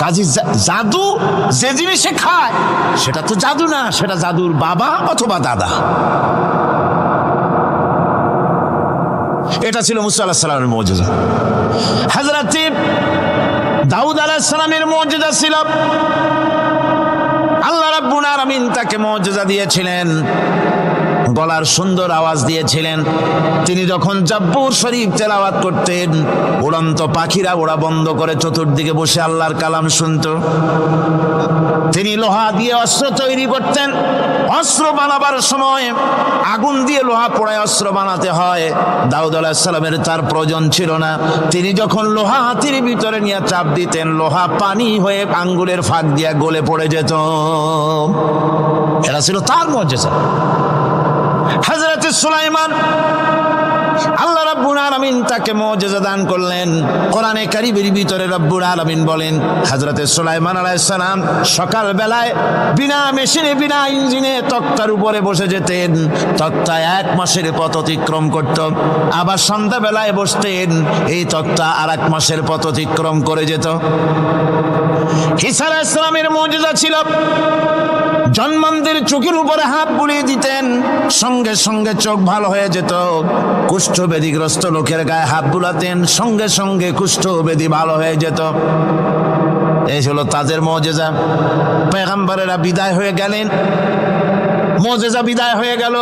কাজী জাদু যে জিনিসে খায় সেটা তো জাদু না, সেটা জাদুর বাবা অথবা দাদা। এটা ছিল মুসা আলাইহিস সালামের মুজিজা। হযরত দাউদ আলাইহিস সালামের মুজিজা ছিল, আল্লাহ রাব্বুল আলামিন তাকে মুজিজা দিয়েছিলেন, গলার সুন্দর আওয়াজ দিয়েছিলেন। তিনি যখন জাব্বুর শরীফ তেলাওয়াত করতেন, উড়ন্ত পাখিরা ওড়া বন্ধ করে চতুর্দিকে বসে আল্লাহর কালাম শুনত। তিনি লোহা দিয়ে অস্ত্র তৈরি করতেন। অস্ত্র বানাবার সময় আগুন দিয়ে লোহা পোড়ায় অস্ত্র বানাতে হয়। দাউদ আলাইহিস সালামের তার প্রয়োজন ছিল না। তিনি যখন লোহা হাতির ভিতরে নিয়ে চাপ দিতেন, লোহা পানি হয়ে আঙ্গুলের ফাঁক দিয়ে গলে পড়ে যেত। এটা ছিল তার মুজিজা। হযরত সুলাইমান, আল্লাহ রাব্বুল আলামিন তাকে মুজিজা দান করলেন। কোরআনে কারীমের ভিতরে রব্বুল আলামিন বলেন, হযরত সুলাইমান আলাইহিস সালাম সকাল বেলায় বিনা মেশিনে বিনা ইঞ্জিনে তক্তার উপরে বসে যেতেন। তক্তা 1 মাসের পথ অতিক্রম করত। আবার সন্ধ্যা বেলায় বসতেন, এই তক্তা আর 1 মাসের পথ অতিক্রম করে যেত। ঈসা আলাইহিস সালামের মুজিজা ছিল, জন্মান্ধের চোখের উপরে হাত বুলিয়ে দিতেন, সঙ্গে সঙ্গে চোখ ভালো হয়ে যেত। কুষ্ঠব্যাধিগ্রস্ত লোকের গায়ে হাত বুলাতেন, সঙ্গে সঙ্গে কুষ্ঠব্যাধি ভালো হয়ে যেত। এই হলো তাদের মুজিজা। পয়গম্বরেরা বিদায় হয়ে গেলেন, মুজিজা বিদায় হয়ে গেল।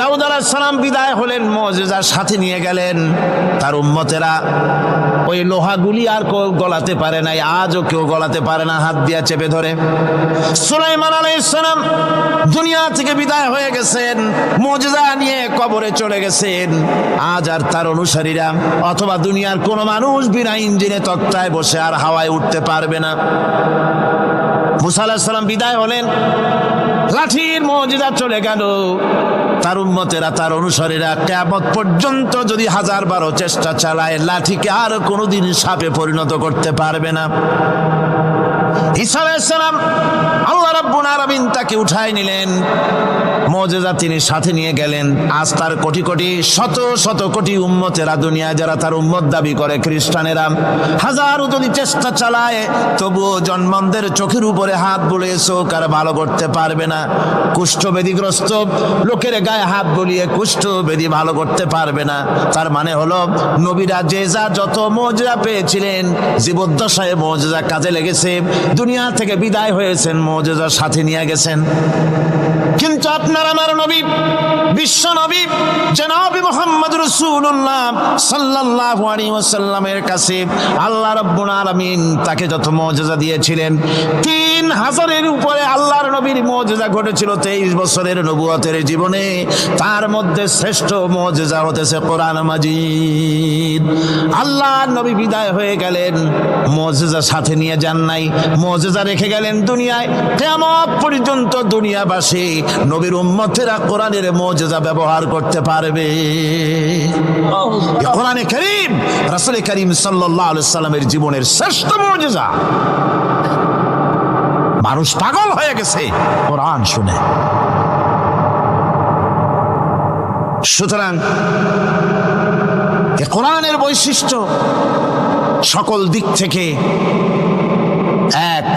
দাউদ আলাইহিস সালাম বিদায় হলেন, মুজিজা সাথে নিয়ে গেলেন। তার উম্মতেরা ওই লোহাগুলি আর কেউ গলাতে পারে নাই, আজও কেউ গলাতে পারে না, হাত দিয়া চেপে ধরে। সুলাইমান আলাইহিস সালাম দুনিয়া থেকে বিদায় হয়ে গেছেন, মুজিজা নিয়ে কবরে চলে গেছেন। আজ আর তার অনুসারীরা অথবা দুনিয়ার কোন মানুষ বিনা ইঞ্জিনে তক্তায় বসে আর হাওয়ায় উঠতে পারবে না। মুসা আলাইহিস সালাম বিদায় হলেন, লাঠির মুজিজা চলে গেল। তার উম্মতেরা, তার অনুসারীরা কিয়ামত পর্যন্ত যদি 1000 চেষ্টা চালায়, লাঠিকে আর কোনোদিন সাপে পরিণত করতে পারবে না। ঈসা আলাইহিস সালাম, আল্লাহ রাব্বুল আলামিন তাকে উঠায় নিলেন, মুজিজা তিনি সাথে নিয়ে গেলেন। আজ তার কোটি কোটি শত শত কোটি উম্মতেরা, দুনিয়ায় যারা তার উম্মত দাবি করে খ্রিস্টানেরা, হাজারো যদি চেষ্টা চালায় তবুও জন্মান্ধের চোখের উপরে হাত বুলিয়ে চোখ আর ভালো করতে পারবে না। কুষ্ঠব্যাধিগ্রস্ত লোকের গায়ে হাত বুলিয়ে কুষ্ঠব্যাধি ভালো করতে পারবে না। তার মানে হলো নবীরা যে যা যত মুজিজা পেয়েছিলেন, জীবদ্দশায় মুজিজা কাজে লেগেছে, দুনিয়া থেকে বিদায় হয়েছেন, মুজিজা সাথে নিয়ে গেছেন। কিন্তু আপনার আমার নবী, বিশ্ব নবী জনাব মুহাম্মদ রাসূলুল্লাহ সাল্লাল্লাহু আলাইহি ওয়াসাল্লামের কাছে আল্লাহ রাব্বুল আলামিন তাকে যত মুজিজা দিয়েছিলেন, 3000-এর উপরে আল্লাহর নবীর মুজিজা ঘটেছিল 23 বছরের নবুয়তের জীবনে। তার মধ্যে শ্রেষ্ঠ মুজিজা হতেছে কোরআন মাজিদ। আল্লাহর নবী বিদায় হয়ে গেলেন, মুজিজা সাথে নিয়ে যান নাই, মুজিজা রেখে গেলেন দুনিয়ায়। কিয়ামত পর্যন্ত দুনিয়াবাসী, নবীর উম্মতেরা কোরআনের মুজিজা ব্যবহার করতে পারবে। কোরআনে কারীম রাসূল কারীম সাল্লাল্লাহু আলাইহি সাল্লামের জীবনের শ্রেষ্ঠ মুজিজা। মানুষ পাগল হয়ে গেছে কোরআন শুনে। সুতরাং এই কোরআনের বৈশিষ্ট্য সকল দিক থেকে এক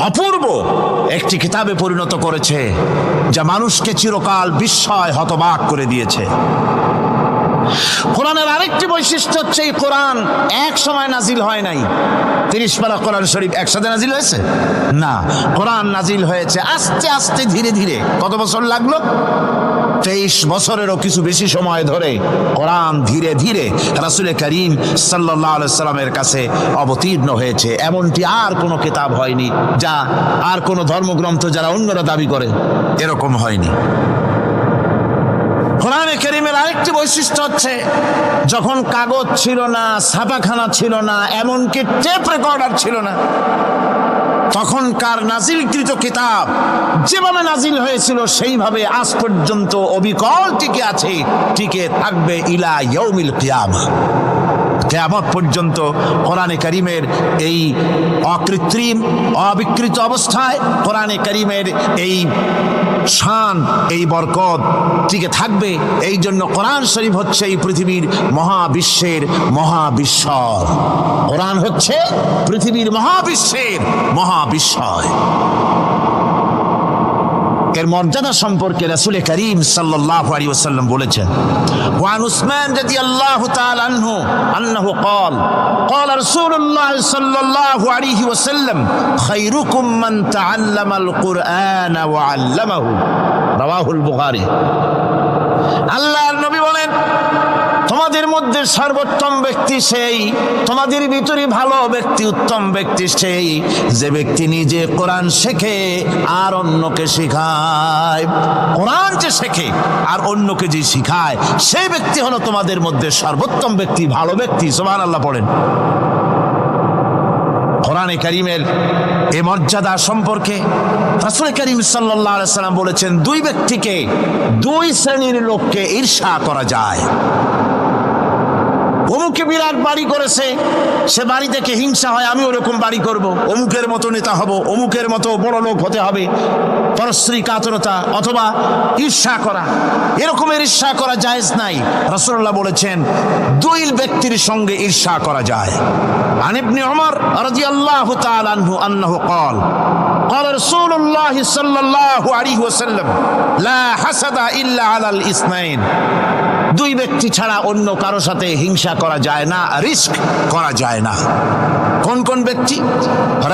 অপূর্ব একটি কিতাবে পরিণত করেছে, যা মানুষকে চিরকাল বিস্ময় হতবাক করে দিয়েছে। কোরআনের আরেকটি বৈশিষ্ট্য হচ্ছে, এই কোরআন এক সময় নাজিল হয় নাই। 30 পারা কোরআন শরীফ একসাথে নাজিল হয়েছে না, কোরআন নাজিল হয়েছে আস্তে আস্তে, ধীরে ধীরে। কত বছর লাগলো? 23 বছরেরও কিছু বেশি সময় ধরে কোরআন ধীরে ধীরে রাসূল কারীম সাল্লাল্লাহু আলাইহি সাল্লামের কাছে অবতীর্ণ হয়েছে। এমনটি আর কোনো কিতাব হয়নি, যা আর কোনো ধর্মগ্রন্থ যারা অন্যরা দাবি করে এরকম হয়নি। কোরআনে কারীমের আরেকটি বৈশিষ্ট্য হচ্ছে, যখন কাগজ ছিল না, ছাপাখানা ছিল না, এমনকি টেপ রেকর্ডার ছিল না, তখনকার নাজিলকৃত কিতাব যেভাবে নাজিল হয়েছিল সেইভাবে আজ পর্যন্ত অবিকল টিকে আছে, টিকে থাকবে ইলা ইয়াউমিল কিয়ামা। কিয়ামত পর্যন্ত কোরআনে কারীমের এই অকৃত্রিম অবিকৃত অবস্থায় কোরআনে কারীমের এই শান, এই বরকত টিকে থাকবে। এই জন্য কোরআন শরীফ হচ্ছে এই পৃথিবীর মহাবিশ্বের মহাবিস্ময়। কোরআন হচ্ছে পৃথিবীর মহাবিশ্বের মহাবিস্ময়। এর মর্যাদা সম্পর্কে রাসূল করিম সাল্লাল্লাহু আলাইহি ওয়াসাল্লাম বলেছেন, ওয়ান উসমান রাদিয়াল্লাহু তাআলা আনহু আন্নাহু ক্বাল ক্বাল রাসূলুল্লাহ সাল্লাল্লাহু আলাইহি ওয়াসাল্লাম খায়রুকুম মান তাআল্লামাল কুরআন ওয়া আল্লামাহু, রাওয়াহুল বুখারী। আল্লাহর নবী বলেন, তোমাদের মধ্যে সর্বোত্তম ব্যক্তি সেই, তোমাদের ভিতরে ভালো ব্যক্তি, উত্তম ব্যক্তি সেই যে ব্যক্তি নিজে কোরআন শেখে আর অন্যকে শেখায়। কোরআন যে শেখে আর অন্যকে যে শেখায় সেই ব্যক্তি হলো তোমাদের মধ্যে সর্বোত্তম ব্যক্তি, ভালো ব্যক্তি। সুবহানাল্লাহ পড়েন। কোরআনে কারীমের এই মর্যাদা সম্পর্কে রাসূল করিম সাল্লাল্লাহু আলাইহি ওয়াসাল্লাম বলেছেন, দুই ব্যক্তিকে, দুই শ্রেণীর লোককে ঈর্ষা করা যায়। অমুকে বিরাট বাড়ি করেছে, সে বাড়ি থেকে হিংসা হয়, আমি ওরকম বাড়ি করব, অমুকের মতো নেতা হব, অমুকের মতো বড় লোক হতে হবে। পরশ্রী কাতরতা অথবা ঈর্ষা করা, এরকমের ঈর্ষা করা জায়েজ নাই। রাসূলুল্লাহ বলেছেন দুই ব্যক্তির সঙ্গে ঈর্ষা করা যায়। আন ইবনে উমর রাদিয়াল্লাহু তাআলা আনহু আন্নাহু ক্বাল ক্বাল রাসূলুল্লাহ সাল্লাল্লাহু আলাইহি ওয়াসাল্লাম লা হাসাদা ইল্লা আলাল ইসনাইন, দুই ব্যক্তি ছাড়া অন্য কারো সাথে হিংসা করা যায় না, রিস্ক করা যায় না। কোন কোন ব্যক্তি?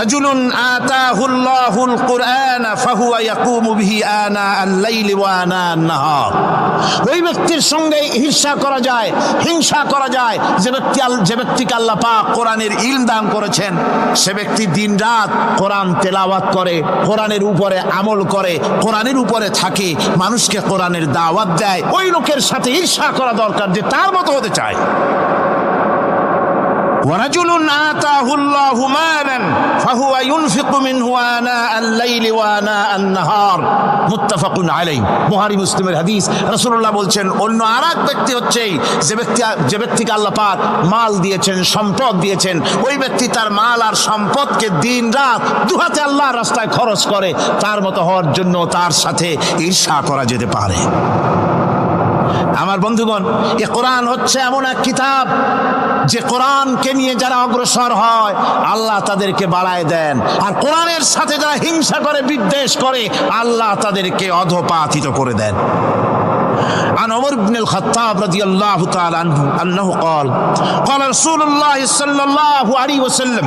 রাজুলুন আতাহুল্লাহুল কুরআন ফাহুয়া ইয়াকুমু বিহি আনা আল-লাইলি ওয়া আনা আন-নাহার, ওই ব্যক্তির সঙ্গে ঈর্ষা করা যায়, হিংসা করা যায় যে ব্যক্তিকে আল্লাহ পাক কোরআনের ইলম দান করেছেন, সে ব্যক্তি দিনরাত কোরআন তেলাওয়াত করে, কোরআনের উপরে আমল করে, কোরআনের উপরে থাকে, মানুষকে কোরআনের দাওয়াত দেয়। ওই লোকের সাথে ঈর্ষা করা দরকার যে তার মতো হতে চায়। ওয়ারাজুলুন আতাহুল্লাহু মালান ফাহুয়া ইউনফিকু মিনহু আনা আল-লাইলি ওয়া আনা আন-নাহার, মুত্তাফাকুন আলাইহি, বুখারী মুসলিমের হাদিস। রাসূলুল্লাহ বলছেন, অন্য আরেক ব্যক্তি হচ্ছে যে ব্যক্তিকে আল্লাহ পাক মাল দিয়েছেন, সম্পদ দিয়েছেন, ওই ব্যক্তি তার মাল আর সম্পদকে দিন রাত দুহাতে আল্লাহর রাস্তায় খরচ করে, তার মতো হওয়ার জন্য তার সাথে ঈর্ষা করা যেতে পারে। আমার বন্ধুগণ, এ কোরআন হচ্ছে এমন এক কিতাব যে কোরআনকে নিয়ে যারা অগ্রসর হয় আল্লাহ তাদেরকে বাড়ায় দেন, আর কোরআনের সাথে যারা হিংসা করে, বিদ্বেষ করে, আল্লাহ তাদেরকে অধঃপাতিত করে দেন। عن عمر بن الخطاب رضي الله تعالى عنه أنه قال قال رسول الله صلى الله عليه وسلم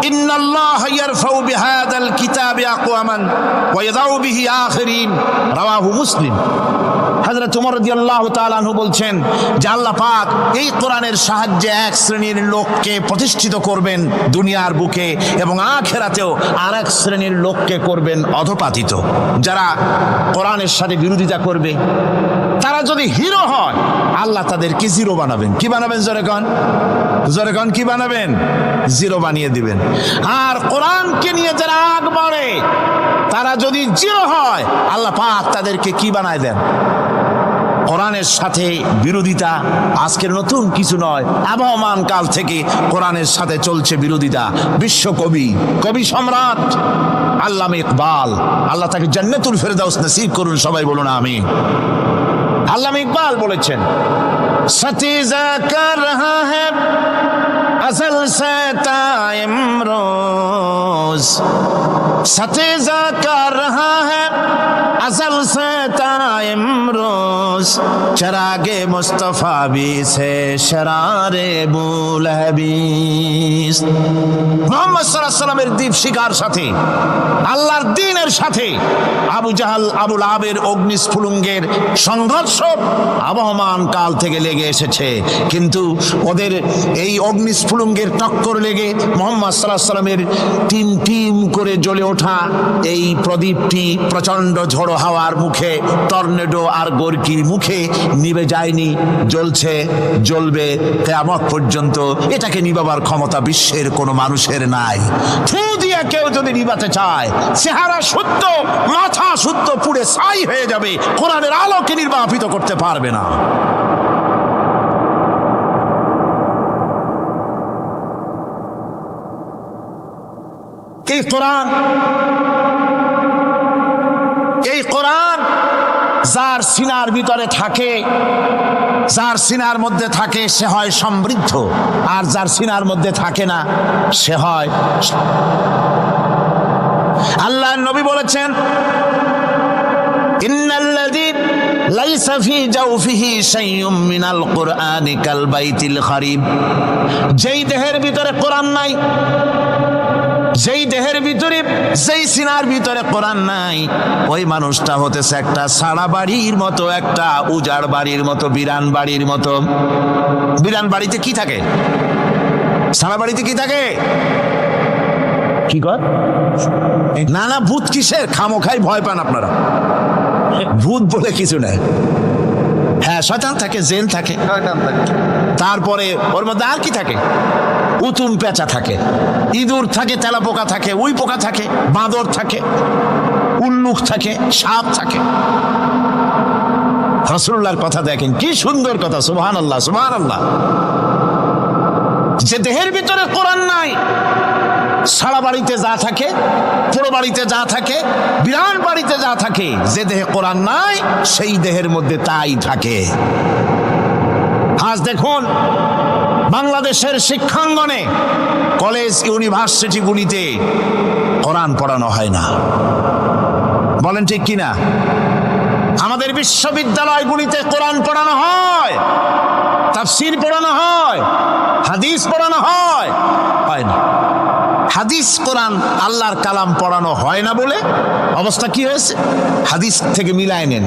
إن الله يرفع بهذا الكتاب أقواما ويضع به آخرين, رواه مسلم। হযরত ওমর রাদিয়াল্লাহু তাআলা আনহু বলছেন যে আল্লাহ পাক এই কোরআনের সাহায্যে এক শ্রেণীর লোককে প্রতিষ্ঠিত করবেন দুনিয়ার বুকে, এবং আখিরাতেও আরেক শ্রেণীর লোককে করবেন অধঃপাতিত। যারা কোরআনের সাথে বিরোধিতা করবে, তারা যদি হিরো হয় আল্লাহ তাদেরকে জিরো বানাবেন। কি বানাবেন? জোরে কোন কি বানাবেন? জিরো বানিয়ে দিবেন। আর কোরআনকে নিয়ে যারা আগ বাড়ে, তারা যদি জিরো হয় আল্লাহ পাক তাদেরকে কি বানায় দেন? কোরআনের সাথে বিরোধিতা আজকের নতুন কিছু নয়, আবহমান কাল থেকে কোরআনের সাথে চলছে বিরোধিতা। বিশ্বকবি, কবি সম্রাট আল্লামা ইকবাল, আল্লাহ তাকে জান্নাতুল ফেরদাউস নসিব করুন, সবাই বলুন আমিন। আল্লামা ইকবাল বলেছেন, সতীজা কর রহা হ্যায় আসল সে তাইমরোজ, সতীজা কর রহা হ্যায় আসল সে তাইমরোজ, চরাগে মুস্তফা বি সে শরারে বুলহবিস। মুহাম্মদ সাল্লাল্লাহু আলাইহি ওয়াসাল্লামের দীপ শিখার সাথে, আল্লাহর দ্বীনের সাথে আবু জাহাল, আবুল আবের অগ্নিস্ফুলিঙ্গের সংঘর্ষ আবহমান কাল থেকে লেগে এসেছে, কিন্তু ওদের এই অগ্নিস্ফুলিঙ্গের টক্কর লেগে মুহাম্মদ সাল্লাল্লাহু আলাইহি ওয়াসাল্লামের টিম টিম করে জ্বলে ওঠা এই প্রদীপটি প্রচন্ড ঝড়ো হাওয়ার মুখে, টর্নেডো আর গর্কির মুখে নিভে যায়নি, জ্বলছে, জ্বলবে কিয়ামত পর্যন্ত। এটাকে নিভাবার ক্ষমতা বিশ্বের কোনো মানুষের নাই। ফু দিয়ে কেউ যদি নিভাতে চায়, চেহারা শুদ্ধ, মাথা শুদ্ধ, পুড়ে ছাই হয়ে যাবে, কোরআনের আলোকে নির্বাপিত করতে পারবে না। এই কোরআন যার সিনার ভিতরে থাকে, যার সিনার মধ্যে থাকে সে হয় সমৃদ্ধ, আর যার সিনার মধ্যে থাকে না সে হয়। আল্লাহর নবী বলেছেন, ইন্নাল্লাযী লাইসা ফি জাওফিহি শাইউম মিনাল কুরআনি কাল বাইতিল খারিব। যেই দেহের ভিতরে কোরআন নাই, যেই দেহের ভিতরে, যেই সিনার ভিতরে কোরআন নাই, ওই মানুষটা হতেছে একটা সারা বাড়ির মতো, একটা উজাড় বাড়ির মতো, বিরান বাড়ির মতো। বিরান বাড়িতে কি থাকে? সারা বাড়িতে কি থাকে? কি কর? না না, ভূত কিসের? খামোখাই ভয় পান আপনারা। ভূত বলে কিছু নাই। হ্যাঁ, শয়তান থাকে, জিন থাকে, তারপরে ওর মধ্যে আর কি থাকে? উতুম পেঁচা থাকে, ইঁদুর থাকে, তেলাপোকা থাকে, উই পোকা থাকে, বাঁদর থাকে, উল্লুক থাকে, সাপ থাকে। রাসূলুল্লাহর কথা দেখেন, কি সুন্দর কথা। সুবহানাল্লাহ, সুবহানাল্লাহ। যে দেহের ভিতরে কোরআন নাই, সারা বাড়িতে যা থাকে, পুরো বাড়িতে যা থাকে, বিরাট বাড়িতে যা থাকে, যে দেহে কোরআন নাই সেই দেহের মধ্যে তাই থাকে। আজ দেখুন বাংলাদেশের শিক্ষাঙ্গনে, কলেজ ইউনিভার্সিটিগুলিতে কোরআন পড়ানো হয় না। বলেন ঠিক কিনা? আমাদের বিশ্ববিদ্যালয়গুলিতে কোরআন পড়ানো হয়, তাফসীর পড়ানো হয়, হাদিস পড়ানো হয়, হয় না। হাদিস, কোরআন, আল্লাহর কালাম পড়ানো হয় না বলে অবস্থা কি হয়েছে? হাদিস থেকে মিলায় নেন,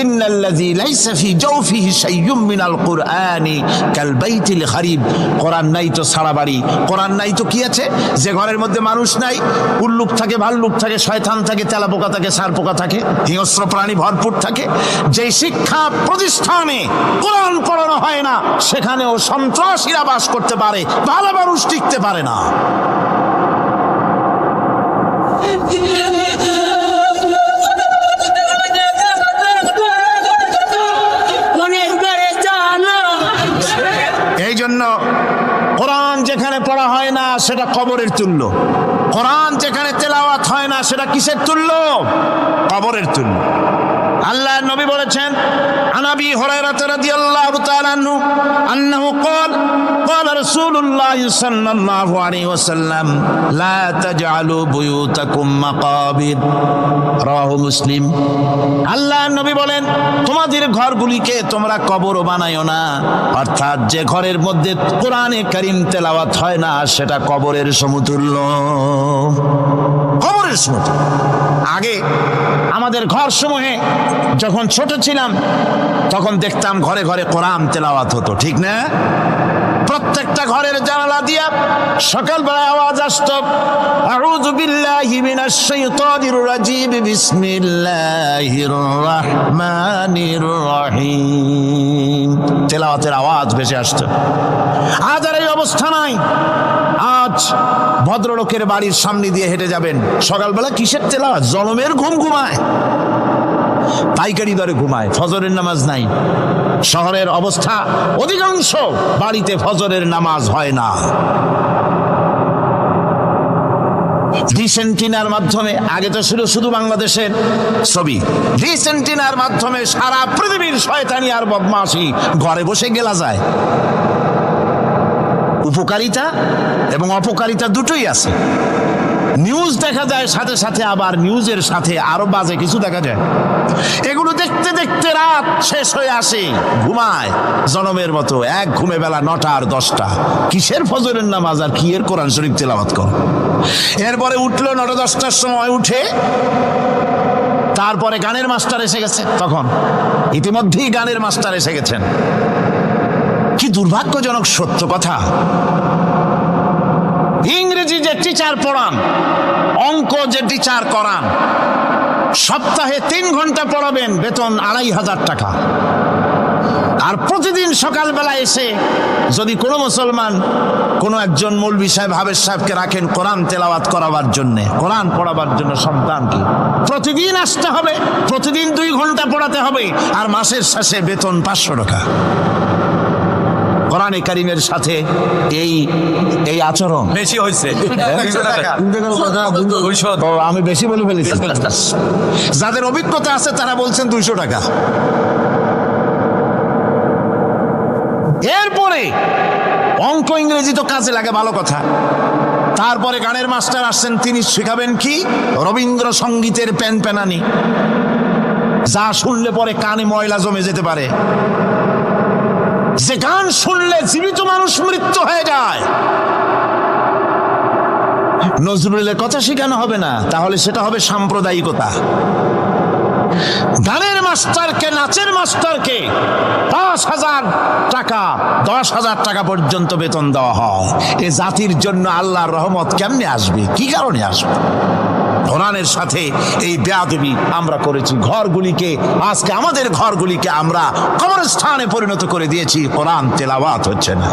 ইন্নাল্লাযী লাইসা ফি জাওফিহি শাইউম মিনাল কুরআনি কাল বাইতিল খারিব। কোরআন নাই তো সারা বাড়ি, কোরআন নাই তো কি আছে? যে ঘরের মধ্যে মানুষ নাই, উল্লুক থাকে, ভাল্লুক থাকে, শয়তান থাকে, তেলাপোকা থাকে, সারপোকা থাকে, হিংস্র প্রাণী ভরপুর থাকে। যেই শিক্ষা প্রতিষ্ঠানে কোরআন পড়ানো হয় না, সেখানেও সন্ত্রাসীরা বাস করতে পারে, ভালো মানুষ টিকতে পারে না। এই জন্য কোরআন যেখানে পড়া হয় না সেটা কবরের তুল্য, কোরআন যেখানে তেলাওয়াত হয় না সেটা কিসের তুল্য? কবরের তুল্য। আল্লাহর নবী বলেছেন, আন আবি হুরায়রা রাদিয়াল্লাহু তাআলা আনহু আন্নাহু ক্বালা ক্বালা রাসূলুল্লাহ সাল্লাল্লাহু আলাইহি ওয়াসাল্লাম লা তাজআলু বুয়ুতাকুম মাকাবির। রাওয়াহু মুসলিম। আল্লাহর নবী বলেন, তোমাদের ঘরগুলিকে তোমরা কবর বানায়ো না। অর্থাৎ যে ঘরের মধ্যে কোরআনে কারীম তেলাওয়াত হয় না সেটা কবরের সমতুল্য, কবরের সমতুল্য। আগে আমাদের ঘর সমূহে যখন ছোট ছিলাম তখন দেখতাম ঘরে ঘরে কোরআন তেলাওয়াত হতো, ঠিক না? প্রত্যেকটা ঘরের জানালা দিয়া সকালবেলা আওয়াজ আসতো, আউযু বিল্লাহি মিনাশ শাইতানির রাজিম, বিসমিল্লাহির রহমানির রহিম। তেলাওয়াতের আওয়াজ ভেসে আসতো। আজ আর এই অবস্থা নাই। আজ ভদ্রলোকের বাড়ির সামনে দিয়ে হেঁটে যাবেন, সকালবেলা কিসের তেলাওয়াত? জনমের ঘুম ঘুমায়, পাইকারি দরে ঘুমায়, ফজরের নামাজ নাই। শহরের অবস্থা, অধিকাংশ বাড়িতে ফজরের নামাজ হয় না। ডিসেন্টিনার মাধ্যমে, আগে তো ছিল শুধু বাংলাদেশের ছবি, ডিসেন্টিনার মাধ্যমে সারা পৃথিবীর শয়তানি আর বদমাশি ঘরে বসে গেলা যায়। উপকারিতা এবং অপকারিতা দুটোই আছে। নিউজ দেখা যায় সাথে সাথে, আবার নিউজের সাথে আরো বাজে কিছু দেখা যায়। এগুলো দেখতে দেখতে রাত শেষ হয়ে আসে, ঘুমায় জনমের মতো, এক ঘুমে বেলা 9টা আর 10টা। কিসের ফজরের নামাজ আর কি এর কোরআন শরীফ তেলাওয়াত কর। এরপরে উঠলো 9টা 10টার সময়, উঠে তারপরে গানের মাস্টার এসে গেছে। তখন ইতিমধ্যেই গানের মাস্টার এসে গেছেন। কি দুর্ভাগ্যজনক সত্য কথা। ইংরেজি যে টিচার পড়ান, অঙ্ক যে টিচার করান, সপ্তাহে 3 ঘন্টা পড়াবেন, বেতন 2500 টাকা। আর প্রতিদিন সকালবেলা এসে যদি কোনো মুসলমান কোনো একজন মৌলভী সাহেব, হাফেজ সাহেবকে রাখেন কোরআন তেলাওয়াত করাবার জন্য, কোরআন পড়াবার জন্য সন্তানকে, প্রতিদিন আসতে হবে, প্রতিদিন 2 ঘন্টা পড়াতে হবে, আর মাসের শেষে বেতন 500 টাকা। কোরআনে কারিমের সাথে এই আচরণ বেশি হয়েছে। আমি বেশি বলে ফেলেছি। যাদের অভিজ্ঞতা আছে তারা বলছেন 200 টাকা। এরপরে অঙ্ক ইংরেজি তো কাজে লাগে, ভালো কথা। তারপরে গানের মাস্টার আসছেন, তিনি শেখাবেন কি রবীন্দ্রসঙ্গীতের প্যানপ্যানানি, যা শুনলে পরে কানে ময়লা জমে যেতে পারে, যে গান শুনলে জীবিত মানুষ মৃত্যু হয়ে যায়। নজরুলের কথা শেখানো হবে না, তাহলে সেটা হবে সাম্প্রদায়িকতা। গানের মাস্টারকে, নাচের মাস্টারকে 5,000 টাকা 10,000 টাকা পর্যন্ত বেতন দেওয়া হয়। এ জাতির জন্য আল্লাহর রহমত কেমনে আসবে, কি কারণে আসবে? কোরআনের সাথে এই বেয়াদবি আমরা করেছি। ঘরগুলিকে, আজকে আমাদের ঘরগুলিকে আমরা কবরস্থানে পরিণত করে দিয়েছি। কোরআন তেলাওয়াত হচ্ছে না।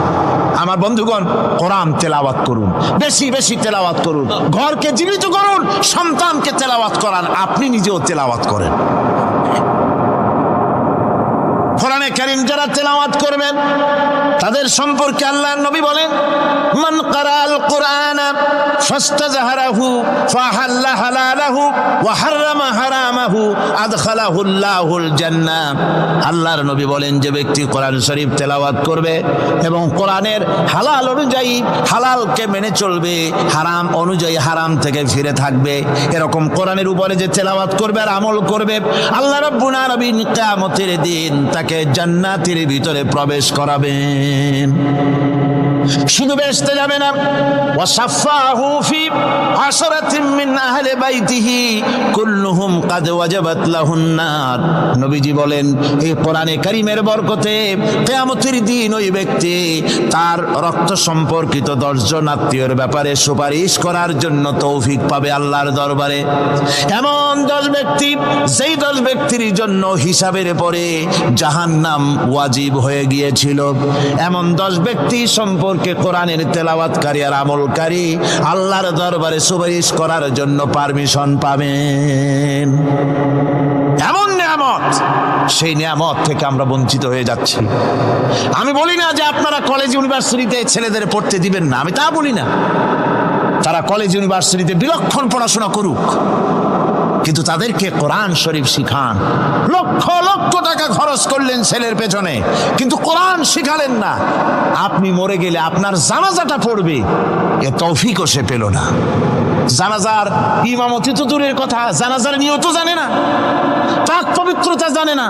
আমার বন্ধুগণ, কোরআন তেলাওয়াত করুন, বেশি বেশি তেলাওয়াত করুন, ঘরকে জীবিত করুন, সন্তানকে তেলাওয়াত করান, আপনি নিজেও তেলাওয়াত করেন। কোরআনে কারীম যারা তেলাওয়াত করবেন তাদের সম্পর্কে আল্লাহর নবী বলেন, মান ক্বারাআল কুরআনা ফাস্তাযহারাহু ফাহাল্লা হালালাহু ওয়া হাররামা হারামাহু আদখালাহুল্লাহুল জান্নাহ। আল্লাহর নবী বলেন, যে ব্যক্তি কোরআন শরীফ তেলাওয়াত করবে এবং কোরআনের হালাল অনুযায়ী হালালকে মেনে চলবে, হারাম অনুযায়ী হারাম থেকে ফিরে থাকবে, এরকম কোরআনের উপরে যে তেলাওয়াত করবে আর আমল করবে, আল্লাহ রাব্বুল আলামিন কিয়ামতের দিন তাকে জান্নাতের ভিতরে প্রবেশ করাবেন। শুধু বেহেশতে যাবে না, ওয়াসাফাহু ফি আশরাতিন মিন আহলি বাইতিহি কুল্লুহুম কাদ ওয়াজাবাত লাহুন নার। নবীজি বলেন, এই কোরআনে কারীমের বরকতে কিয়ামতের দিন ওই ব্যক্তি তার রক্ত সম্পর্কিত 10 জন আত্মীয়ের ব্যাপারে সুপারিশ করার জন্য তৌফিক পাবে আল্লাহর দরবারে। এমন 10 ব্যক্তি, যেই 10 ব্যক্তির জন্য হিসাবের পরে জাহান্নাম ওয়াজিব হয়ে গিয়েছিল, এমন 10 ব্যক্তি সম্পর্কে কোরআনের তেলাওয়াতকারী আর আমলকারী আল্লাহর দরবারে সুপারিশ করার জন্য পারমিশন পাবেন। এমন নিয়ামত, সেই নিয়ামত থেকে আমরা বঞ্চিত হয়ে যাচ্ছি। আমি বলি না যে আপনারা কলেজ ইউনিভার্সিটিতে ছেলেদের পড়তে দিবেন না, আমি তা বলি না। তারা কলেজ ইউনিভার্সিটিতে বিলক্ষণ পড়াশোনা করুক, কিন্তু তাদেরকে কোরআন শরীফ শিখান। লক্ষ লক্ষ টাকা খরচ করলেন ছেলের পেছনে, কিন্তু কোরআন শিখালেন না। আপনি মরে গেলে আপনার জানাজাটা পড়বে, এ তৌফিকও সে পেল না। জানাজার ইমামতি তো দূরের কথা, জানাজার নিয়ত জানে না, পাক পবিত্রতা জানে না।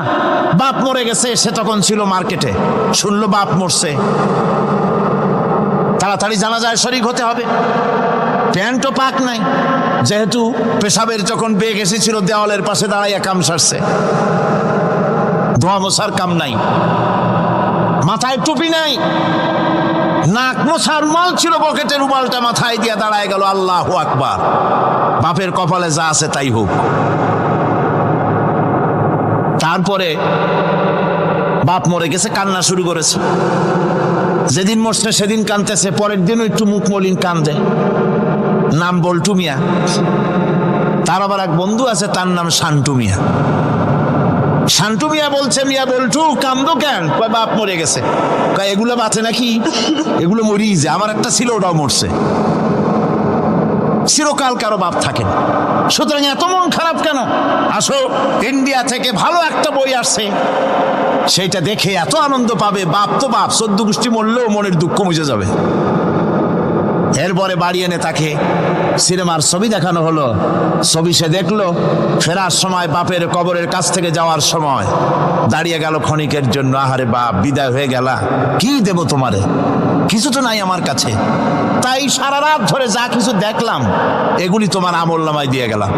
বাপ মরে গেছে, সে তখন ছিল মার্কেটে, শুনলো বাপ মরছে, তাড়াতাড়ি জানাজায় শরীক হতে হবে। প্যান্টও পাক নাই, যেহেতু পেশাবের যখন বেগ এসেছিল দেওয়ালের পাশে দাঁড়াইয়া কাম সারছে, ধোয়া মোছার কাম নাই, মাথায় টুপি নাই, নাক মোছার রুমাল ছিল পকেটে, রুমালটা মাথায় দিয়া দাঁড়ায় গেল। আল্লাহু আকবার। বাপের কপালে যা আছে তাই হোক। তারপরে বাপ মরে গেছে, কান্না শুরু করেছে। যেদিন মরছে সেদিন কানতেছে, পরের দিনও একটু মুখ মলিন কান্দে। নাম বল্টু মিয়া। তার আবার এক বন্ধু আছে, তার নাম শান্টু মিয়া। শান্টু মিয়া বলছে, মিয়া বল্টু কান্দো কেন? কয় বাপ মরে গেছে। কয় এগুলো বাঁচে নাকি? এগুলো মরিয়ে যায়, আমার একটা ছিল ওটাও মরছে। চিরকাল কারো বাপ থাকে না, সুতরাং এত মন খারাপ কেন? আসো, ইন্ডিয়া থেকে ভালো একটা বই আসছে, সেইটা দেখে এত আনন্দ পাবে। বাপ তো বাপ, 14 গোষ্ঠী মরলেও মনের দুঃখ মুছে যাবে। এরপরে বাড়ি এনে তাকে সিনেমার ছবি দেখানো হলো। ছবি সে দেখলো, ফেরার সময় বাপের কবরের কাছ থেকে যাওয়ার সময় দাঁড়িয়ে গেল ক্ষণিকের জন্য। আহারে বাপ, বিদায় হয়ে গেলা, কি দেব তোমারে? কিছু তো নাই আমার কাছে, তাই সারা রাত ধরে যা কিছু দেখলাম এগুলি তোমার আমলনামায় দিয়ে গেলাম।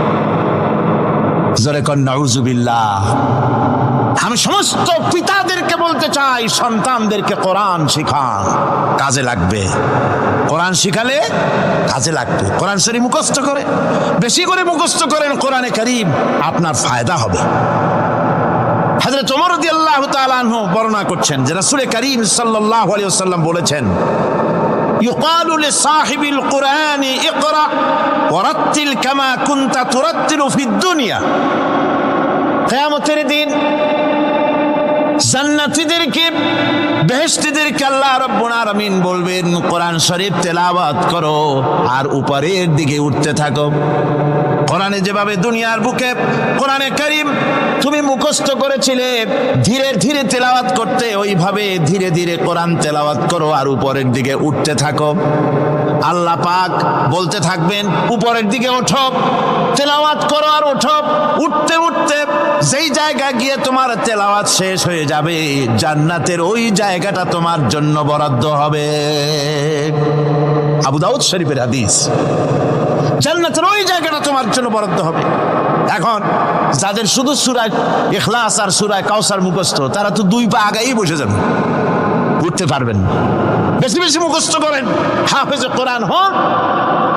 জোরে কর নাউজুবিল্লাহ। আমি সমস্ত পিতাদেরকে বলতে চাই, সন্তানদেরকে কোরআন শিখান, কাজে লাগবে। কোরআন শিখালে কাজে লাগবে। কোরআন শরীফ মুখস্থ করে, বেশি করে মুখস্থ করেন কোরআনে কারীম, আপনার ফায়দা হবে। হযরত ওমর রাদিয়াল্লাহু তাআলা আনহু বর্ণনা করছেন যে রাসূল কারীম সাল্লাল্লাহু আলাইহি ওয়াসাল্লাম বলেছেন, ইউকালু লিসাহিবিল কুরআনি ইকরা ওয়ারাত্তিল কামা কুনতা তুরাত্তিলু ফিদ দুনিয়া। কিয়ামতের দিন জান্নাতীদেরকে, বেহেশতীদেরকে আল্লাহ রাব্বুল আলামিন বলবেন কোরআন শরীফ তেলাওয়াত করো আর উপরের দিকে উঠতে থাকো। কোরআনে যেভাবে দুনিয়ার বুকে কোরআনে কারীম তুমি মুখস্থ করেছিলে, ধীরে ধীরে তেলাওয়াত করতে, ওইভাবে ধীরে ধীরে কোরআন তেলাওয়াত করো আর উপরের দিকে উঠতে থাকো। আল্লাহ পাক বলতে থাকবেন উপরের দিকে ওঠো, তেলাওয়াত করো আর ওঠো। উঠতে উঠতে যেই জায়গায় গিয়ে তোমার তেলাওয়াত শেষ হয়ে যাবে, জান্নাতের ওই জায়গাটা তোমার জন্য বরাদ্দ হবে। আবু দাউদ শরীফের হাদিস। জান্নাতের ওই জায়গাটা তোমার জন্য বরাদ্দ হবে। এখন যাদের শুধু সূরা ইখলাস আর সূরা কাউসার মুখস্থ, তারা তো দুই পা আগাই বসে যাবে, উঠতে পারবেন না। বেশি বেশি মুখস্থ করেন, হাফেজে কোরআন হন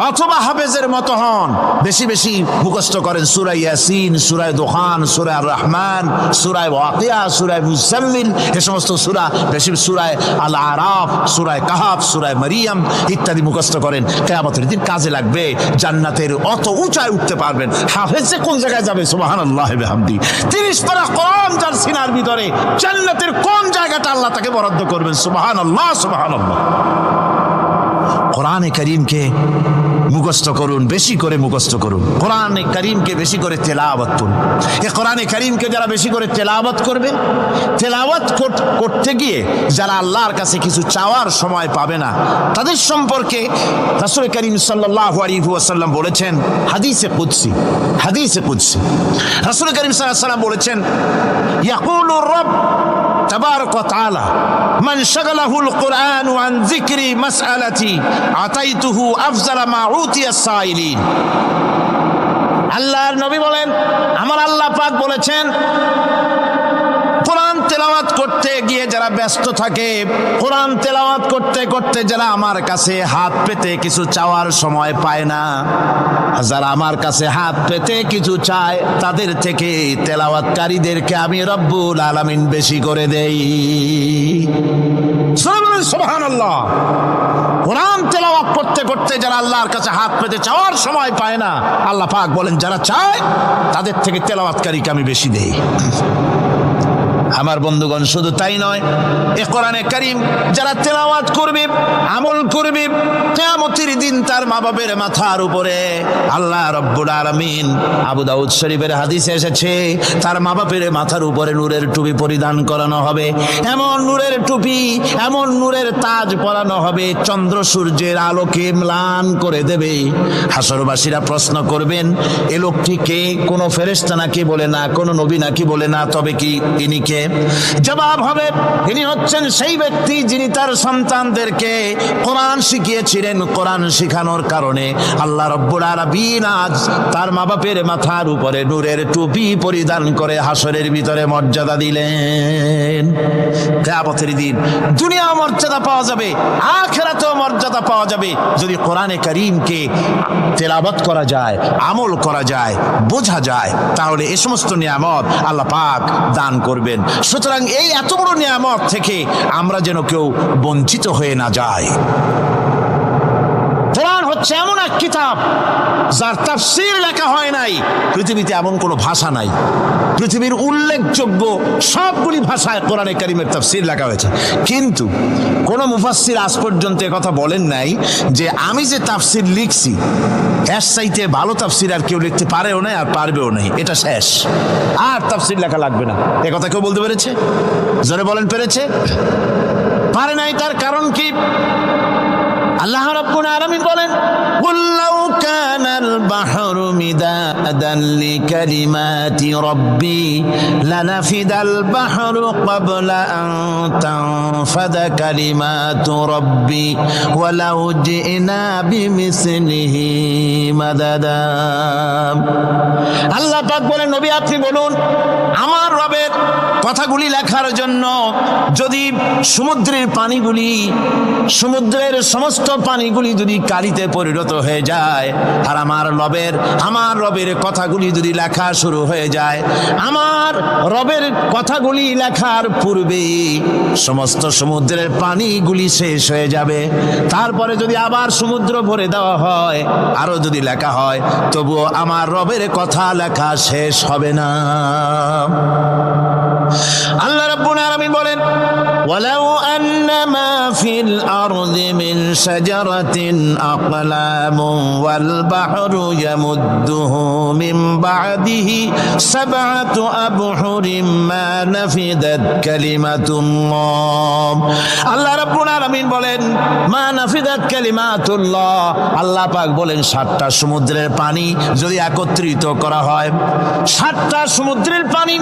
অথবা হাফেজের মতো হন। বেশি বেশি মুখস্থ করেন সূরা ইয়াসিন, সূরা দুখান, সূরা আর রহমান, সূরা ওয়াকিয়া, সূরা মুজাম্মিল, এই সমস্ত সূরা, বেশি সূরা আল আরাফ, সূরা কাহাফ, সূরা মারিয়াম ইত্যাদি মুখস্থ করেন। কিয়ামতের দিন কাজে লাগবে। জান্নাতের অত উঁচায় উঠতে পারবেন। হাফেজে কোন জায়গায় যাবে? সুবহানাল্লাহ ওয়া বিহামদি। 30 পারা কোরআন যার সিনার ভিতরে, জান্নাতের কোন জায়গাটা আল্লাহ তাকে বরাদ্দ করবেন? সুবহানাল্লাহ, সুবহানাল্লাহ। কোরআনে কারীমকে মুখস্থ করুন, বেশি করে মুখস্থ করুন। কোরআনে কারীমকে বেশি করে তেলাওয়াত করুন। এই কোরআনে কারীমকে যারা বেশি করে তেলাওয়াত করবে, তেলাওয়াত করতে গিয়ে যারা আল্লাহর কাছে কিছু চাওয়ার সময় পাবে না, তাদের সম্পর্কে রাসূল করিম সাল্লাল্লাহু আলাইহি ওয়াসাল্লাম বলেছেন হাদিসে কুদসি, হাদিসে কুদসি রাসূল করিম সাল্লাল্লাহু আলাইহি ওয়াসাল্লাম বলেছেন, ইয়াকুলু রাব তাবারাক ওয়া তাআলা মান শাগালাহুল কুরআন আন যিকরি মাসআলাতি আতাইতুহু আফজালা মা উতিয়াস সাইলিন। আল্লাহর নবী বলেন, আমার আল্লাহ পাক বলেছেন, কোরআন তেলাওয়াত করতে গিয়ে যারা ব্যস্ত থাকে, কোরআন তেলাওয়াত করতে করতে যারা আমার কাছে হাত পেতে কিছু চাওয়ার সময় পায় না, যারা আমার কাছে হাত পেতে কিছু চায়, তাদের থেকে তেলাওয়াতকারীদেরকে আমি রব্বুল আলামিন বেশি করে দেই। সুবহানাল্লাহ। কোরআন তেলাওয়াত করতে করতে যারা আল্লাহর কাছে হাত পেতে চাওয়ার সময় পায় না, আল্লাহ পাক বলেন যারা চায় তাদের থেকে তেলাওয়াতকারীকে আমি বেশি দেই। আমার বন্ধুগণ, শুধু তাই নয়, এই কোরআনে কারীম যারা তেলাওয়াত করবে, আমল করবে, কিয়ামতের দিন তার মা বাবার মাথার উপরে আল্লাহ রাব্বুল আলামিন, আবু দাউদ শরীফের হাদিসে এসেছে, তার মা বাবার মাথার উপরে নূরের টুপি পরিধান করানো হবে। এমন নূরের টুপি, এমন নূরের তাজ পরানো হবে, চন্দ্র সূর্যের আলোকে ম্লান করে দেবে। হাসরবাসীরা প্রশ্ন করবেন, এ লোকটি কে? কোনো ফেরেশতা নাকি? বলে না। কোনো নবী নাকি? বলে না। তবে কি তিনি কে? জবাব হবে, তিনি হচ্ছেন সেই ব্যক্তি যিনি তার সন্তানদেরকে কোরআন শিখিয়েছিলেন। কোরআন শিখানোর কারণে আল্লাহ রাব্বুল আলামিন আজ তার মা বাপের মাথার উপরে নূরের টুপি পরিধান করে হাসরের ভিতরে মর্যাদা দিলেন। কিয়ামতের দিন দুনিয়া মর্যাদা পাওয়া যাবে, আখিরাতেও মর্যাদা পাওয়া যাবে যদি কোরআনে কারীমকে তেলাওয়াত করা যায়, আমল করা যায়, বোঝা যায়, তাহলে এই সমস্ত নিয়ামত আল্লাহ পাক দান করবেন। সুতরাং এই এত বড় নিয়ামত থেকে আমরা যেন কেউ বঞ্চিত হয়ে না যায়। কোরআন হচ্ছে এমন এক কিতাব যার তাফসীর লেখা হয় নাই। পৃথিবীতে এমন কোনো ভাষা নাই, পৃথিবীর উল্লেখযোগ্য সবগুলি ভাষায় কোরআনে কারীমের তাফসীর লেখা হয়েছে, কিন্তু কোন মুফাসসির আজ পর্যন্ত কথা বলেন নাই যে আমি যে তাফসীর লিখছি এর চাইতে ভালো তাফসীর আর কেউ লিখতে পারেও না আর পারবেও নাই, এটা শেষ, আর তাফসীর লেখা লাগবে না। এ কথা কেউ বলতে পেরেছে? জোরে বলেন, পেরেছে? পারে নাই। তার কারণ কি? আল্লাহ রাব্বুল আলামিন বলেন, কুল লাউ কানাল বাহরু মিদাদান লিকালিমাতি রাব্বি লানাফিদাল বাহরু ক্বাবলা আন তানফাদা কালিমাতু রাব্বি ওয়ালাউ জিনা বিমিসলিহি মাদাদা। আল্লাহ পাক বলেন, নবী আপনি বলুন, আমার রবের কথাগুলি লেখার জন্য যদি সমুদ্রের পানিগুলি, সমুদ্রের সমস্ত পানিগুলি যদি কালিতে পরিণত হয়ে যায়, আর আমার রবের কথাগুলি যদি লেখা শুরু হয়ে যায়, আমার রবের কথাগুলি লেখার পূর্বে সমস্ত সমুদ্রের পানিগুলি শেষ হয়ে যাবে। তারপরে যদি আবার সমুদ্র ভরে দেওয়া হয়, আরো যদি লেখা হয়, তবুও আমার রবের কথা লেখা শেষ হবে না। আল্লাহ রাব্বুল ولو أن ما في الأرض من شجرة أقلام والبحر يمده من بعده 7 أبحر ما نفدت كلمة الله আল্লাহ রাব্বুল আলামিন বলেন মা নাফিদাত কালিমাতুল্লাহ আল্লাহ পাক বলেন 7টা সমুদ্রের পানি যদি একত্রিত করা হয় 7টা সমুদ্রের পানি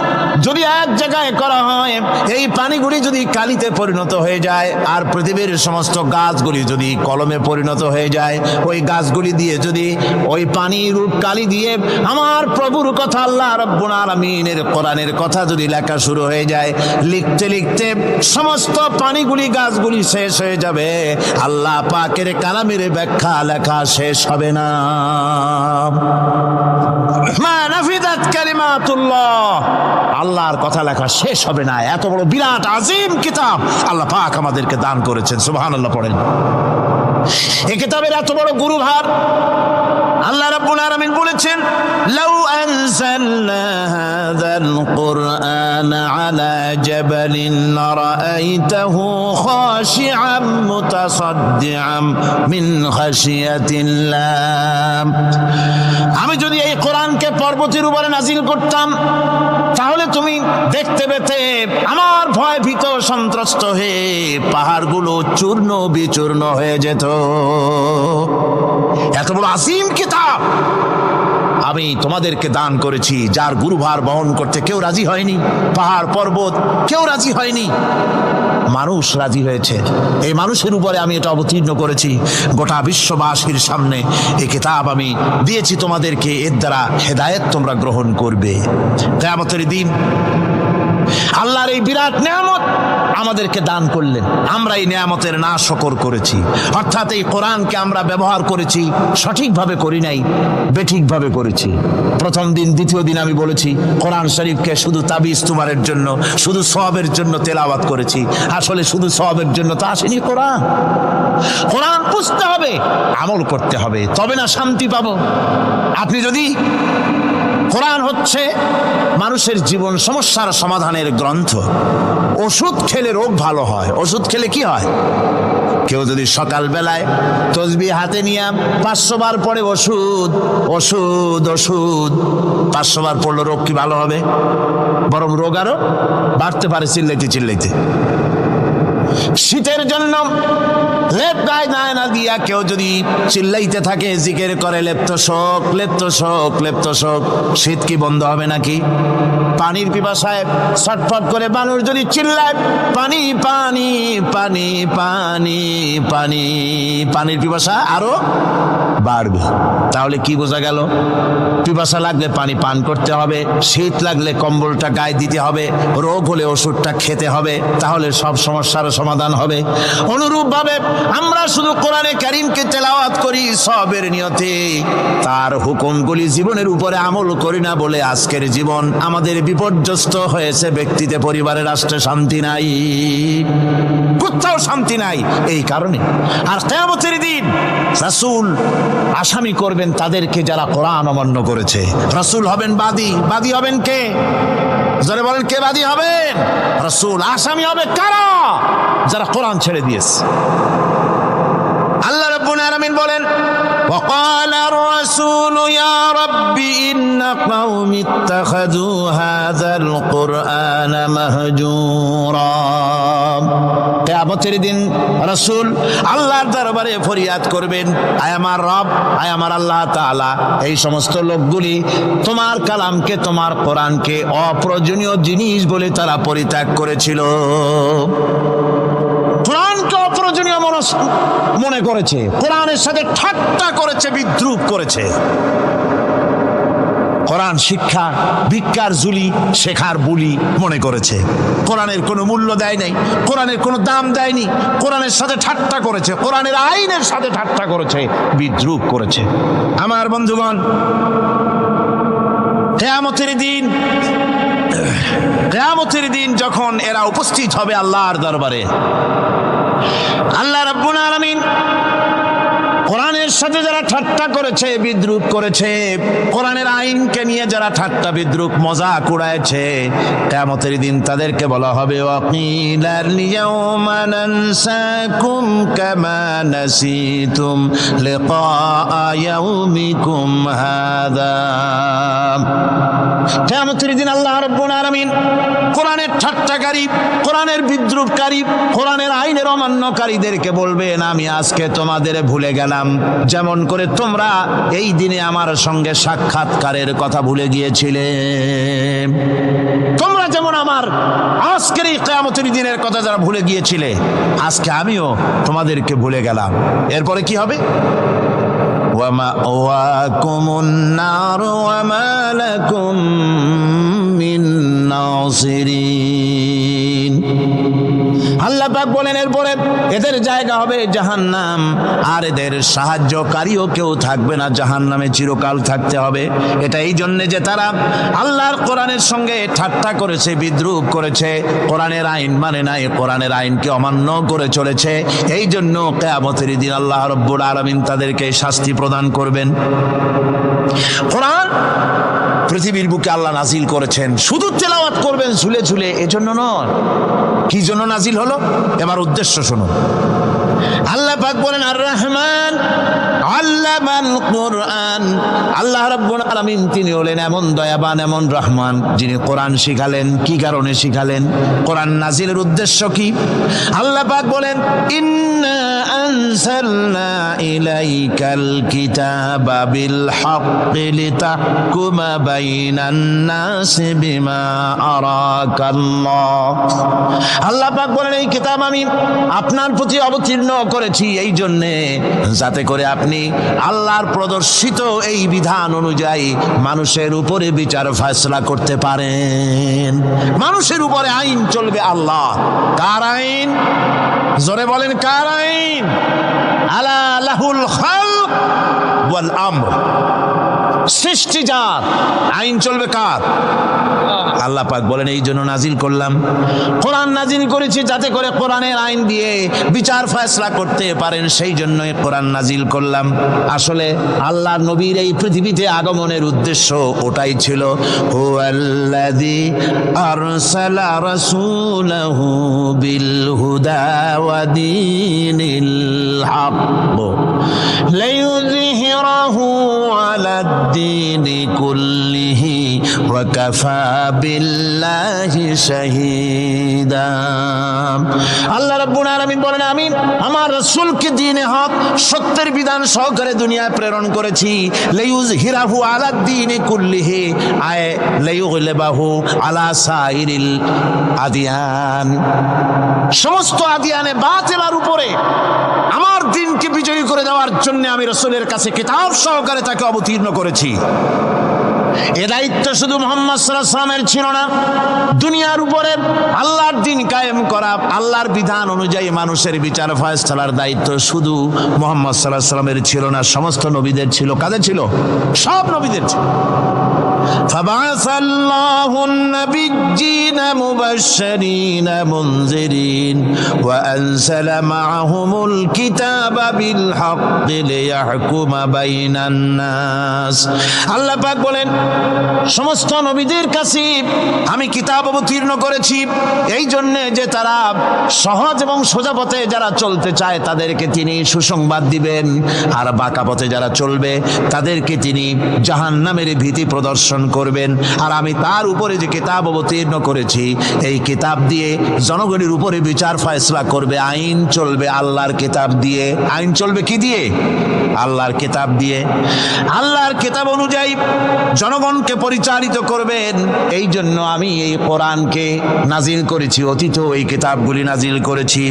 যদি এক জায়গায় করা হয় এই পানিগুলি যদি কালিতে পরিণত হয়ে যায় আর পৃথিবীর সমস্ত গাছগুলি যদি কলমে পরিণত হয়ে যায় ওই গাছগুলি দিয়ে যদি ওই পানির কালি দিয়ে আমার প্রভুর কথা আল্লাহ রাব্বুল আলামিনের কোরআনের কথা যদি লেখা শুরু হয়ে যায় লিখতে লিখতে সমস্ত পানিগুলি গাছগুলি শেষ হয়ে যাবে আল্লাহ পাকের কালামের ব্যাখ্যা লেখা শেষ হবে না মা নাফিদাত কালিমাতুল্লাহ আল্লাহর কথা লেখা শেষ হবে না এত বড় বিরাট আজিম কিতাব আল্লাহ পাক আমাদেরকে দান করেছেন সুবহানাল্লাহ পড়েন এই কিতাবের এত বড় গুরুভার আল্লাহ রাব্বুল আলামিন বলেছেন লাউ আনজালনা হাযাল কুরআনা আলা জাবালিন লারাআইতাহু খাশিআম মুতাসাদ্দিআম মিন খাশিয়াতিল্লাহ আমি যদি এই কোরআনকে পর্বতের উপরে নাজিল করতাম তাহলে তুমি দেখতে পেতে আমার ভয় ভীত সন্ত্রস্ত হয়ে পাহাড়গুলো চূর্ণ বিচূর্ণ হয়ে যেত এত বড় আসিম কিতাব আমি তোমাদেরকে দান করেছি যার গুরুভার বহন করতে কেউ রাজি হয়নি পাহাড় পর্বত কেউ রাজি হয়নি মানুষ রাজি হয়েছে এই মানুষের উপরে আমি এটা অবতীর্ণ করেছি গোটা বিশ্ববাসীর সামনে এই কিতাব আমি দিয়েছি তোমাদেরকে এর দ্বারা হেদায়েত তোমরা গ্রহণ করবে কিয়ামতের দিন আল্লাহর এই বিরাট নিয়ামত আমাদেরকে দান করলেন আমরা এই নিয়ামতের না শুকর করেছি অর্থাৎ এই কোরআনকে আমরা ব্যবহার করেছি সঠিকভাবে করি নাই বেঠিকভাবে করেছি প্রথম দিন দ্বিতীয় দিন আমি বলেছি কোরআন শরীফকে শুধু তাবিজ তুমারের জন্য শুধু সওয়াবের জন্য তেলাওয়াত করেছি আসলে শুধু সওয়াবের জন্য তো আসেনি কোরআন কোরআন বুঝতে হবে আমল করতে হবে তবে না শান্তি পাবো আপনি যদি কোরআন হচ্ছে মানুষের জীবন সমস্যার সমাধানের গ্রন্থ ওষুধ খেলে রোগ ভালো হয় ওষুধ খেলে কি হয় কেউ যদি সকাল বেলায় তসবিহ হাতে নিয়ে 500 বার পড়ে ওষুধ ওষুধ ওষুধ 500 বার পড়লে রোগ কি ভালো হবে বরং রোগ আরো বাড়তে পারে চিল্লাইতে চিল্লাইতে শীতের জন্য লেপ গায়ে না দিয়া কেউ যদি চিল্লাইতে থাকে জিকির করে লেপ্ত শোক লেপ্ত শোক লেপ্ত শোক শীত কি বন্ধ হবে নাকি পানির পিপাসায় ছটফট করে মানুষ যদি চিল্লায় পানি পানি পানি পানি পানি পানির পিপাসা আরো বাড়বে তাহলে কি বোঝা গেল পিপাসা লাগলে পানি পান করতে হবে শীত লাগলে কম্বলটা গায়ে দিতে হবে রোগ হলে ওষুধটা খেতে হবে তাহলে সব সমস্যার সমাধান হবে অনুরূপ ভাবে আমরা শুধু কোরআনে কারীমকে তেলাওয়াত করি সওয়াবের নিয়তে তার হুকুমগুলি জীবনের উপরে আমল করি না বলে আজকের জীবন আমাদের বিপর্যস্ত হয়েছে ব্যক্তিতে পরিবারে রাষ্ট্রে শান্তি নাই কোথাও শান্তি নাই এই কারণে আর কিয়ামতের দিন রাসূল আসামি করবেন তাদেরকে যারা কোরআন অমান্য করেছে রাসূল হবেন বাদী বাদী হবেন কে যারা বলেন কে বাদী হবেন রাসূল আসামি হবে কারা যারা কোরআন ছেড়ে দিয়েছে আল্লাহ রাব্বুল আলামিন বলেন وقال الرسول يا رب إن قومي اتخذوا هذا القرآن مهجورا কিয়ামতের দিন রাসূল আল্লাহর দরবারে ফরিয়াদ করবেন আয় আমার রব আয় আমার আল্লাহ তাআলা এই সমস্ত লোকগুলি তোমার কালামকে তোমার কোরআনকে অপ্রয়োজনীয় জিনিস বলে তারা পরিত্যাগ করেছিল কোরআনকে অপ্রয়োজনীয় মনে করেছে কোরআনের সাথে ঠাট্টা করেছে বিদ্রুপ করেছে কোরআন শিক্ষা ভিক্ষার ঝুলি শেখার বুলি মনে করেছে কোরআনের কোনো মূল্য দেয় নাই কোরআনের কোনো দাম দেয়নি কোরআনের সাথে ঠাট্টা করেছে কোরআনের আইনের সাথে ঠাট্টা করেছে বিদ্রুপ করেছে আমার বন্ধুগণ কিয়ামতের দিন যখন এরা উপস্থিত হবে আল্লাহর দরবারে আল্লাহ রাব্বুল আলামিন কোরআনের সাথে যারা ঠাট্টা করেছে, বিদ্রুপ করেছে, কোরআনের আইনকে নিয়ে যারা ঠাট্টা বিদ্রুপ মজাক উড়াইছে, কিয়ামতের দিন তাদেরকে বলা হবে ওয়াকিলাল ইয়াউমা নানসাকুম কামা নাসিতুম লিকা ইয়াউমিকুম হাযা। কিয়ামতের দিন আল্লাহ রাব্বুল আলামিন কোরআনের ঠাট্টাকারী, কোরআনের বিদ্রুপকারী, কোরআনের আইনের অমান্যকারীদেরকে বলবেন আমি আজকে তোমাদের ভুলে গেলাম, যেমন করে তোমরা এই দিনে আমার সঙ্গে সাক্ষাৎকারের কথা ভুলে গিয়েছিলে। তোমরা যেমন আমার আজকের এই কিয়ামতের দিনের কথা যারা ভুলে গিয়েছিলে, আজকে আমিও তোমাদেরকে ভুলে গেলাম। এরপরে কি হবে? ওয়ামাওয়াকুমুন নার ওয়ামা লাকুম মিন নাসিরিন। আল্লাহ পাক বলেন এরপরে এদের জায়গা হবে জাহান্নাম, আর এদের সাহায্যকারীও কেউ থাকবে না, জাহান্নামে চিরকাল থাকতে হবে। এটা এই জন্য যে তারা আল্লাহর কোরআনের সঙ্গে ঠাট্টা করেছে, বিদ্রুপ করেছে, কোরআনের আইন মানে নাই, কোরআনের আইনকে অমান্য করে চলেছে। এই জন্য কিয়ামতের দিন আল্লাহ রাব্বুল আলামিন তাদেরকে শাস্তি প্রদান করবেন। কোরআন পৃথিবীর বুকে আল্লাহ নাজিল করেছেন, শুধু তেলাওয়াত করবেন ঝুলে ঝুলে, এজন্য নয়। কি জন্য নাজিল হলো? এবার উদ্দেশ্য শুনুন। আল্লাহ পাক বলেন আর রহমান আল্লামাল কোরআন। আল্লাহ রাব্বুল আলামিন তিনি হলেন এমন দয়াবান, এমন রহমান, যিনি কোরআন শিখালেন। কি কারণে শিখালেন? কোরআন নাজিলের উদ্দেশ্য কি? আল্লাহ পাক বলেন ইন্না আনজালনা ইলাইকাল কিতাবা বিল হাক্কি লিতাহকুমা বাইনান নাসি বিমা আরাকাল্লাহ। আল্লাহ পাক বলেন এই কিতাব আমি আপনার প্রতি অবতীর্ণ করেছি এই জন্যে যাতে করে আপনি আল্লাহর প্রদর্শিত এই বিধান অনুযায়ী মানুষের উপরে বিচার ফয়সালা করতে পারেন। মানুষের উপরে আইন চলবে আল্লাহ। কার আইন? জোরে বলেন কার আইন? আলা লাহুল খালক ওয়াল আমর। সৃষ্টি যার, আইন চলবে কার? আল্লাহ পাক বলেন এই জন্য নাজিল করলাম, কোরআন নাজিল করেছি যাতে করে কোরআনের আইন দিয়ে বিচার ফয়সালা করতে পারেন, সেই জন্যই কোরআন নাজিল করলাম। আসলে আল্লাহর নবীর এই পৃথিবীতে আগমনের উদ্দেশ্য ওটাই ছিল। হুয়াল্লাযী আরসালা রাসূলাহু বিল হুদা ওয়া দীনিল হক লিইয়ুযহিরাহু আলাদ দীনি কুল্লিহি ওয়া কাফা বিল্লাহি শাহীদা। আল্লাহ রাব্বুল আলামিন বলেন আমি আমার রাসূলকে দ্বীনে হক, সত্যের বিধান সহকারে দুনিয়ায় প্রেরণ করেছি। লিইয়ুযহিরাহু আলাদ দীনি কুল্লিহি, আয় লিইয়ুগলিবাহু আলা সাইরিল আদিয়ান। সমস্ত আদিয়ানে বাতিলের উপরে আমার দ্বীনকে বিজয়ী করে দেওয়ার জন্য আমি রাসূলের কাছে কিতাব সহকারে তাকে অবতীর্ণ করেছি। এ দায়িত্ব শুধু মুহাম্মদ সাল্লাল্লাহু আলাইহি ওয়াসাল্লামের ছিল না, দুনিয়ার উপরে আল্লাহর দ্বীন কায়েম করা, আল্লাহর বিধান অনুযায়ী মানুষের বিচার ফয়সালার দায়িত্ব শুধু মুহাম্মদ সাল্লাল্লাহু আলাইহি ওয়াসাল্লামের ছিল না, সমস্ত নবীদের ছিল। কাদের ছিল? সব নবীদের ছিল। فبعث الله النبيين مبشرين منذرين وأنزل معهم الكتاب بالحق ليحكم بين الناس। আল্লাহ পাক বলেন সমস্ত নবীদের কাছে আমি কিতাব অবতীর্ণ করেছি এই জন্য যে তারা সহজ এবং সোজা পথে যারা চলতে চায় তাদেরকে তিনি সুসংবাদ দিবেন, আর বাঁকা পথে যারা চলবে তাদেরকে তিনি জাহান্নামের ভীতি প্রদর্শন করবেন। আর আমি তার উপরে যে কিতাব অবতীর্ণ করেছি এই কিতাব দিয়ে জনগণের উপরে বিচার ফয়সালা করবে। আইন চলবে আল্লাহর কিতাব দিয়ে। আইন চলবে কি দিয়ে? আল্লাহর কিতাব দিয়ে। আল্লাহর কিতাব অনুযায়ী জনগণকে পরিচালিত করবেন। এই জন্য আমি এই কোরআনকে নাজিল করেছি, অতীত এই কিতাবগুলি নাজিল করেছি।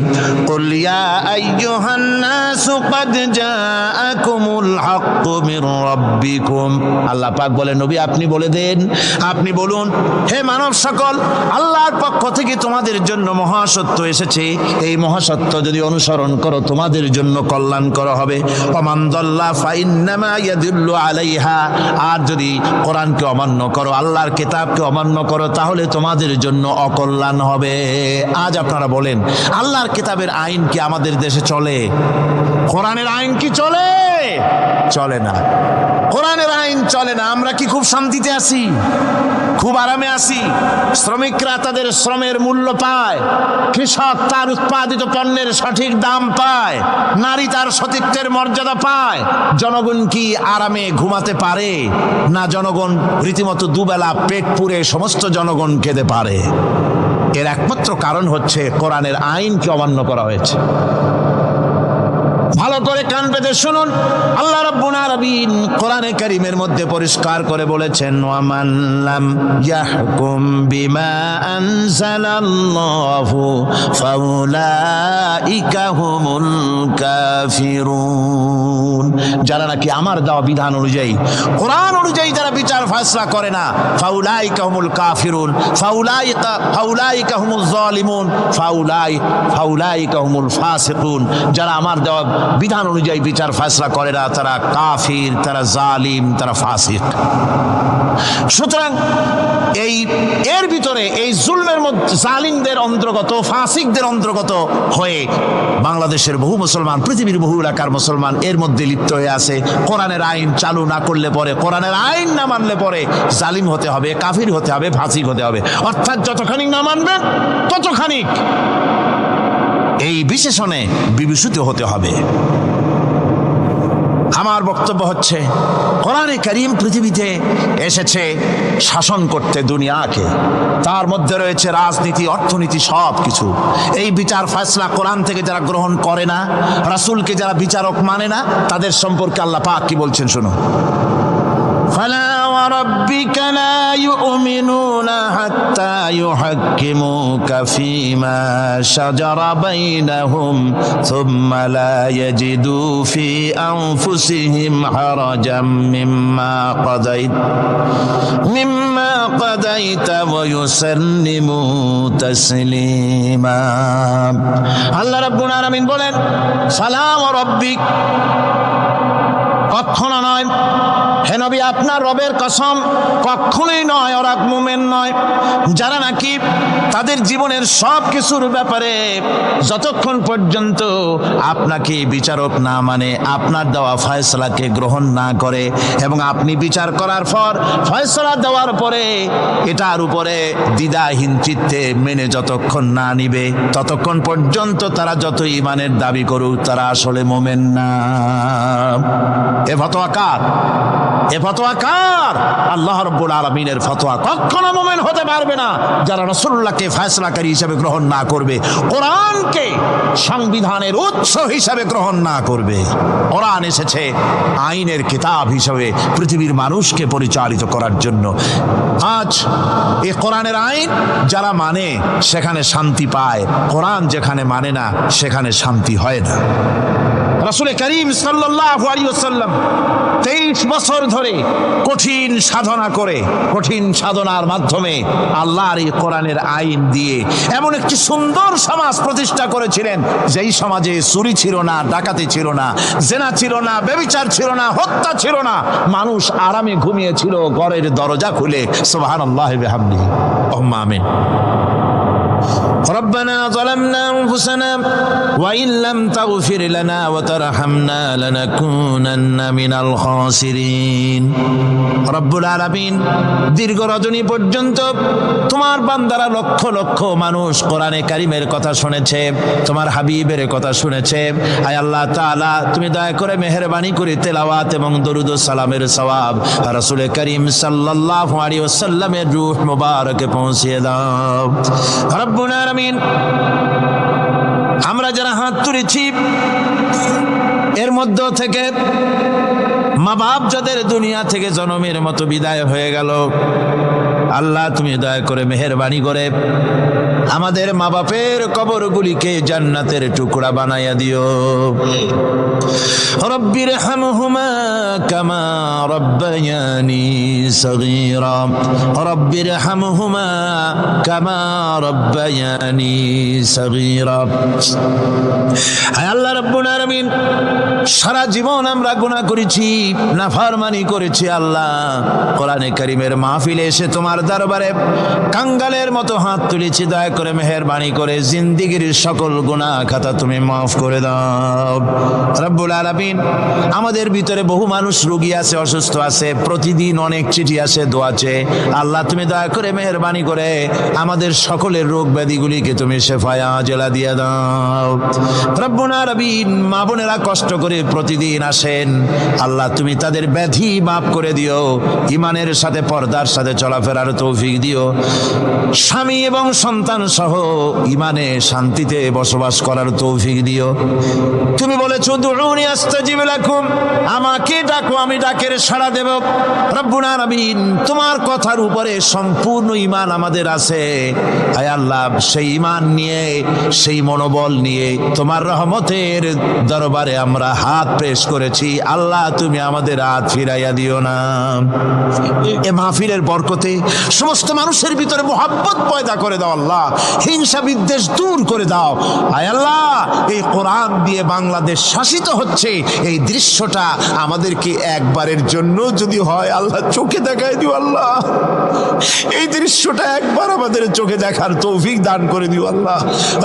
কুল ইয়া আইয়ুহান নাসু ক্বাদ জাআকুমুল হাক্কু মির রাব্বিকুম। আল্লাহ পাক বলেন নবী আপনি বলে দেন, আপনি বলুন হে মানব সকল, আল্লাহর পক্ষ থেকে তোমাদের জন্য মহাসত্য এসেছে। এই মহাসত্য যদি অনুসরণ করো তোমাদের জন্য কল্যাণকর হবে। ওমান দাল্লা ফাইন্নামা ইয়াদুল্লু আলাইহা। আর যদি কোরআনকে অমান্য করো, আল্লাহর কিতাবকে অমান্য করো, তাহলে তোমাদের জন্য অকল্যাণ হবে। আজ আপনারা বলেন আল্লাহর কিতাবের আইন কি আমাদের দেশে চলে? কোরআনের আইন কি চলে? চলে না। কোরআনের আইন চলে না। আমরা কি খুব শান্তিতে আছি? খুব আরামে আছি? শ্রমিকরা তাদের শ্রমের মূল্য পায়, কৃষক তার উৎপাদিত পণ্যের সঠিক দাম পায়, নারী তার সতীত্বের মর্যাদা পায়, জনগণ কি আরামে ঘুমাতে পারে? না, জনগণ রীতিমতো দুবেলা পেট পুরে সমস্ত জনগণ খেতে পারে। এর একমাত্র কারণ হচ্ছে কোরআনের আইনকে অমান্য করা হয়েছে। ভালো করে কান পেতে শুনুন, আল্লাহ রাব্বুল আলামিন কোরআনে কারীমের মধ্যে পরিষ্কার করে বলেছেন, ওয়ামান লাম ইয়াহকুম বিমা আনজালাল্লাহু ফাউলাইকা হুমুল কাফিরুন। যারা নাকি আমার দেওয়া বিধান অনুযায়ী, কোরআন অনুযায়ী যারা বিচার ফয়সালা করে না, ফাউলাইকা হুমুল কাফিরুন, ফাউলাইকা হুমুল যালিমুন, ফাউলাইকা হুমুল ফাসিকুন। যারা আমার দেওয়া বিধান অনুযায়ী বিচার ফয়সালা করে না, তারা কাফির, তারা জালিম, তারা ফাসিক। সুতরাং এর ভিতরে এই জুলমের মধ্যে জালিমদের অন্তর্গত, ফাসিকদের অন্তর্গত হয়ে বাংলাদেশের বহু মুসলমান, পৃথিবীর বহু এলাকার মুসলমান এর মধ্যে লিপ্ত হয়ে আছে। কোরআনের আইন চালু না করলে পরে, কোরআনের আইন না মানলে পরে জালিম হতে হবে, কাফির হতে হবে, ফাসিক হতে হবে। অর্থাৎ যতখানি না মানবেন ততখানি এই বিশেষণে বিভূষিত হতে হবে। আমার বক্তব্য হচ্ছে, কোরআনে কারীম পৃথিবীতে এসেছে শাসন করতে দুনিয়াকে। তার মধ্যে রয়েছে রাজনীতি, অর্থনীতি, সব কিছু। এই বিচার ফয়সালা কোরআন থেকে যারা গ্রহণ করে না, রাসূলকে যারা বিচারক মানে না, তাদের সম্পর্কে আল্লাহ পাক কি বলছেন শুনুন। ফালা ওয়া রাব্বিকা লা ইউমিনুনা হাত্তা ইউহাক্কিমুকা ফীমা শাজারা বাইনাহুম সুম্মা লা ইয়াজিদু ফী আনফুসিহিম হারাজাম মিম্মা কাদাইতা ওয়া ইউসাল্লিমু তাসলিমা। আল্লাহ রাব্বুল আলামিন বলেন, ফালা ওয়া রাব্বিক, কখনো নয় হে নবী, আপনার রবের কসম, কখনোই নয়। ওরা মুমিন নয় যারা নাকি তাদের জীবনের সব কিছুর ব্যাপারে যতক্ষণ পর্যন্ত আপনাকে বিচারক না মানে, আপনার দেওয়া ফয়সালাকে গ্রহণ না করে, এবং আপনি বিচার করার পর ফয়সালা দেওয়ার পরে এটার উপরে দ্বিধাহীন চিত্তে মেনে যতক্ষণ না নিবে, ততক্ষণ পর্যন্ত তারা যত ঈমানের দাবি করুক, তারা আসলে মুমিন না। এ ফতোয়া কার? এ ফতোয়া কার? আল্লাহ রাব্বুল আলামিনের ফতোয়া। কখনো মুমিন হতে পারবে না যারা রাসূলুল্লাহকে ফয়সালাকারী হিসেবে গ্রহণ না করবে, কোরআনকে সংবিধানের উৎস হিসেবে গ্রহণ না করবে। কোরআন এসেছে আইনের কিতাব হিসেবে পৃথিবীর মানুষকে পরিচালিত করার জন্য। আজ এই কোরআনের আইন যারা মানে সেখানে শান্তি পায়, কোরআন যেখানে মানে না সেখানে শান্তি হয় না। রাসূল করিম সাল্লাল্লাহু আলাইহি ওয়াসাল্লাম 23 বছর ধরে কঠিন সাধনা করে, কঠিন সাধনার মাধ্যমে আল্লাহর এই কোরআনের আইন দিয়ে এমন একটি সুন্দর সমাজ প্রতিষ্ঠা করেছিলেন, যেই সমাজে চুরি ছিল না, ডাকাতি ছিল না, জেনা ছিল না, ব্যভিচার ছিল না, হত্যা ছিল না। মানুষ আরামে ঘুমিয়েছিল ঘরের দরজা খুলে। সুবহানাল্লাহি ওয়া বিহামদিহি, আল্লাহুম্মা আমিন। ربنا ظلمنا أنفسنا وإن لم تغفر لنا وترحمنا لنكونن من الخاسرين। রব্বুল আলামিন দীর্ঘ রজনী পর্যন্ত তোমার বান্দারা লক্ষ লক্ষ মানুষ কোরআনে কারীমের কথা শুনেছে, তোমার হাবিবের কথা শুনেছে। আয় আল্লাহ তাআলা, তুমি দয়া করে মেহেরবানি করে তেলাওয়াত এবং দরুদ ও সালামের সওয়াব রাসূল করিম সাল্লাল্লাহু আলাইহি ওয়াসাল্লামের রূহ মুবারকে পৌঁছিয়ে দাও। রব্বুল আলামিন, আমরা যারা হাত তুলেছি এর মধ্য থেকে মা বাপ যাদের দুনিয়া থেকে জনমের মতো বিদায় হয়ে গেল, আল্লাহ তুমি দয়া করে মেহেরবানি করে আমাদের মা বাপের কবরগুলিকে জান্নাতের টুকরা বানাইয়া দিও। রব্বির হামহুমা কামা রব্বায়ানি সগীরা, রব্বির হামহুমা কামা রব্বায়ানি সগীরা। হে আল্লাহ রাব্বুল আলামিন, সারা জীবন আমরা গুনাহ করেছি, নাফরমানি করেছি। আল্লাহ, কোরআনে কারীমের মাহফিলে এসে তোমার দরবারে কাঙ্গালের মতো হাত তুলেছি, দয়া করে মেহেরবানি করে জিন্দেগীর সকল গুনাহ খাতা তুমি মাফ করে দাও। রব্বুল আলামিন, আমাদের ভিতরে বহু মানুষ রোগী আছে, অসুস্থ আছে, প্রতিদিন অনেক চিঠি আসে, দোয়া আছে। আল্লাহ তুমি দয়া করে মেহেরবানি করে আমাদের সকলের রোগ ব্যাধিগুলিকে তুমি শেফায়া জেলা দিয়ে দাও। রব্বুল আলামিন, মা বোনেরা কষ্ট করে প্রতিদিন আসেন, আল্লাহ তুমি তাদের ব্যাধি মাফ করে দিও, ইমানের সাথে পর্দার সাথে চলাফেরার তৌফিক দিও, স্বামী এবং সন্তান সহ ইমানে শান্তিতে বসবাস করার তৌফিক দিও। তুমি বলেছো দুউনি আস্তাজিব লাকুম, আমাকে ডাকো আমি ডাকের সাড়া দেব। রব্বুল আলামিন, তোমার কথার উপরে সম্পূর্ণ ঈমান আমাদের আছে। আয় আল্লাহ, সেই ঈমান নিয়ে, সেই মনোবল নিয়ে তোমার রহমতের দরবারে আমরা হাত পেশ করেছি। আল্লাহ তুমি আমাদের হাত ফিরাইয়া দিও না। এ মাহফিলের বরকতে সমস্ত মানুষের ভিতরে মোহাব্বত পয়দা করে দাও আল্লাহ, হিংসা বিদ্বেষ দূর করে দাও। আয় আল্লাহ, এই কোরআন দিয়ে বাংলাদেশ শাসিত হচ্ছে, এই দৃশ্যটা আমাদেরকে একবারের জন্য যদি হয় আল্লাহ চোখে দেখায় দিও আল্লাহ। এই দৃশ্যটা একবার আমাদের চোখে দেখার তৌফিক দান করে দিও আল্লাহ।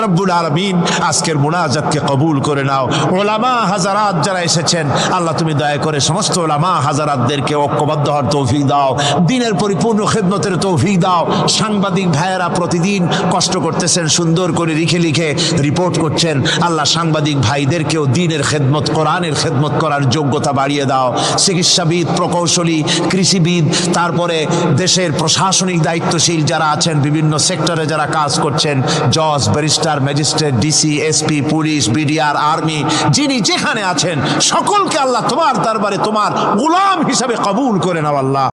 রব্বুল আলামিন, আজকের মুনাজাতকে কবুল করে নাও। ওলামা হাজারাত যারা এসেছেন, আল্লাহ তুমি দয়া করে সমস্ত ওলামা হাজারাতদেরকে ঐক্যবদ্ধ হওয়ার তৌফিক দাও, দ্বীনের পরিপূর্ণ খেদমতের তৌফিক দাও। সাংবাদিক ভাইয়েরা প্রতিদিন কষ্ট করতেছেন, সুন্দর করে লিখে লিখে রিপোর্ট করছেন, আল্লাহ সাংবাদিক ভাইদেরকেও দ্বীনের খেদমত, কোরআনের খেদমত করার যোগ্যতা বাড়িয়ে দাও। চিকিৎসাবিদ, প্রকৌশলী, কৃষিবিদ, তারপরে দেশের প্রশাসনিক দায়িত্বশীল যারা আছেন, বিভিন্ন সেক্টরে যারা কাজ করছেন, জজ, barrister, magistrate, DC, SP, police, BDR, army, যিনি যেখানে আছেন সকলকে আল্লাহ তোমার দরবারে তোমার গোলাম হিসাবে কবুল করে নাও আল্লাহ।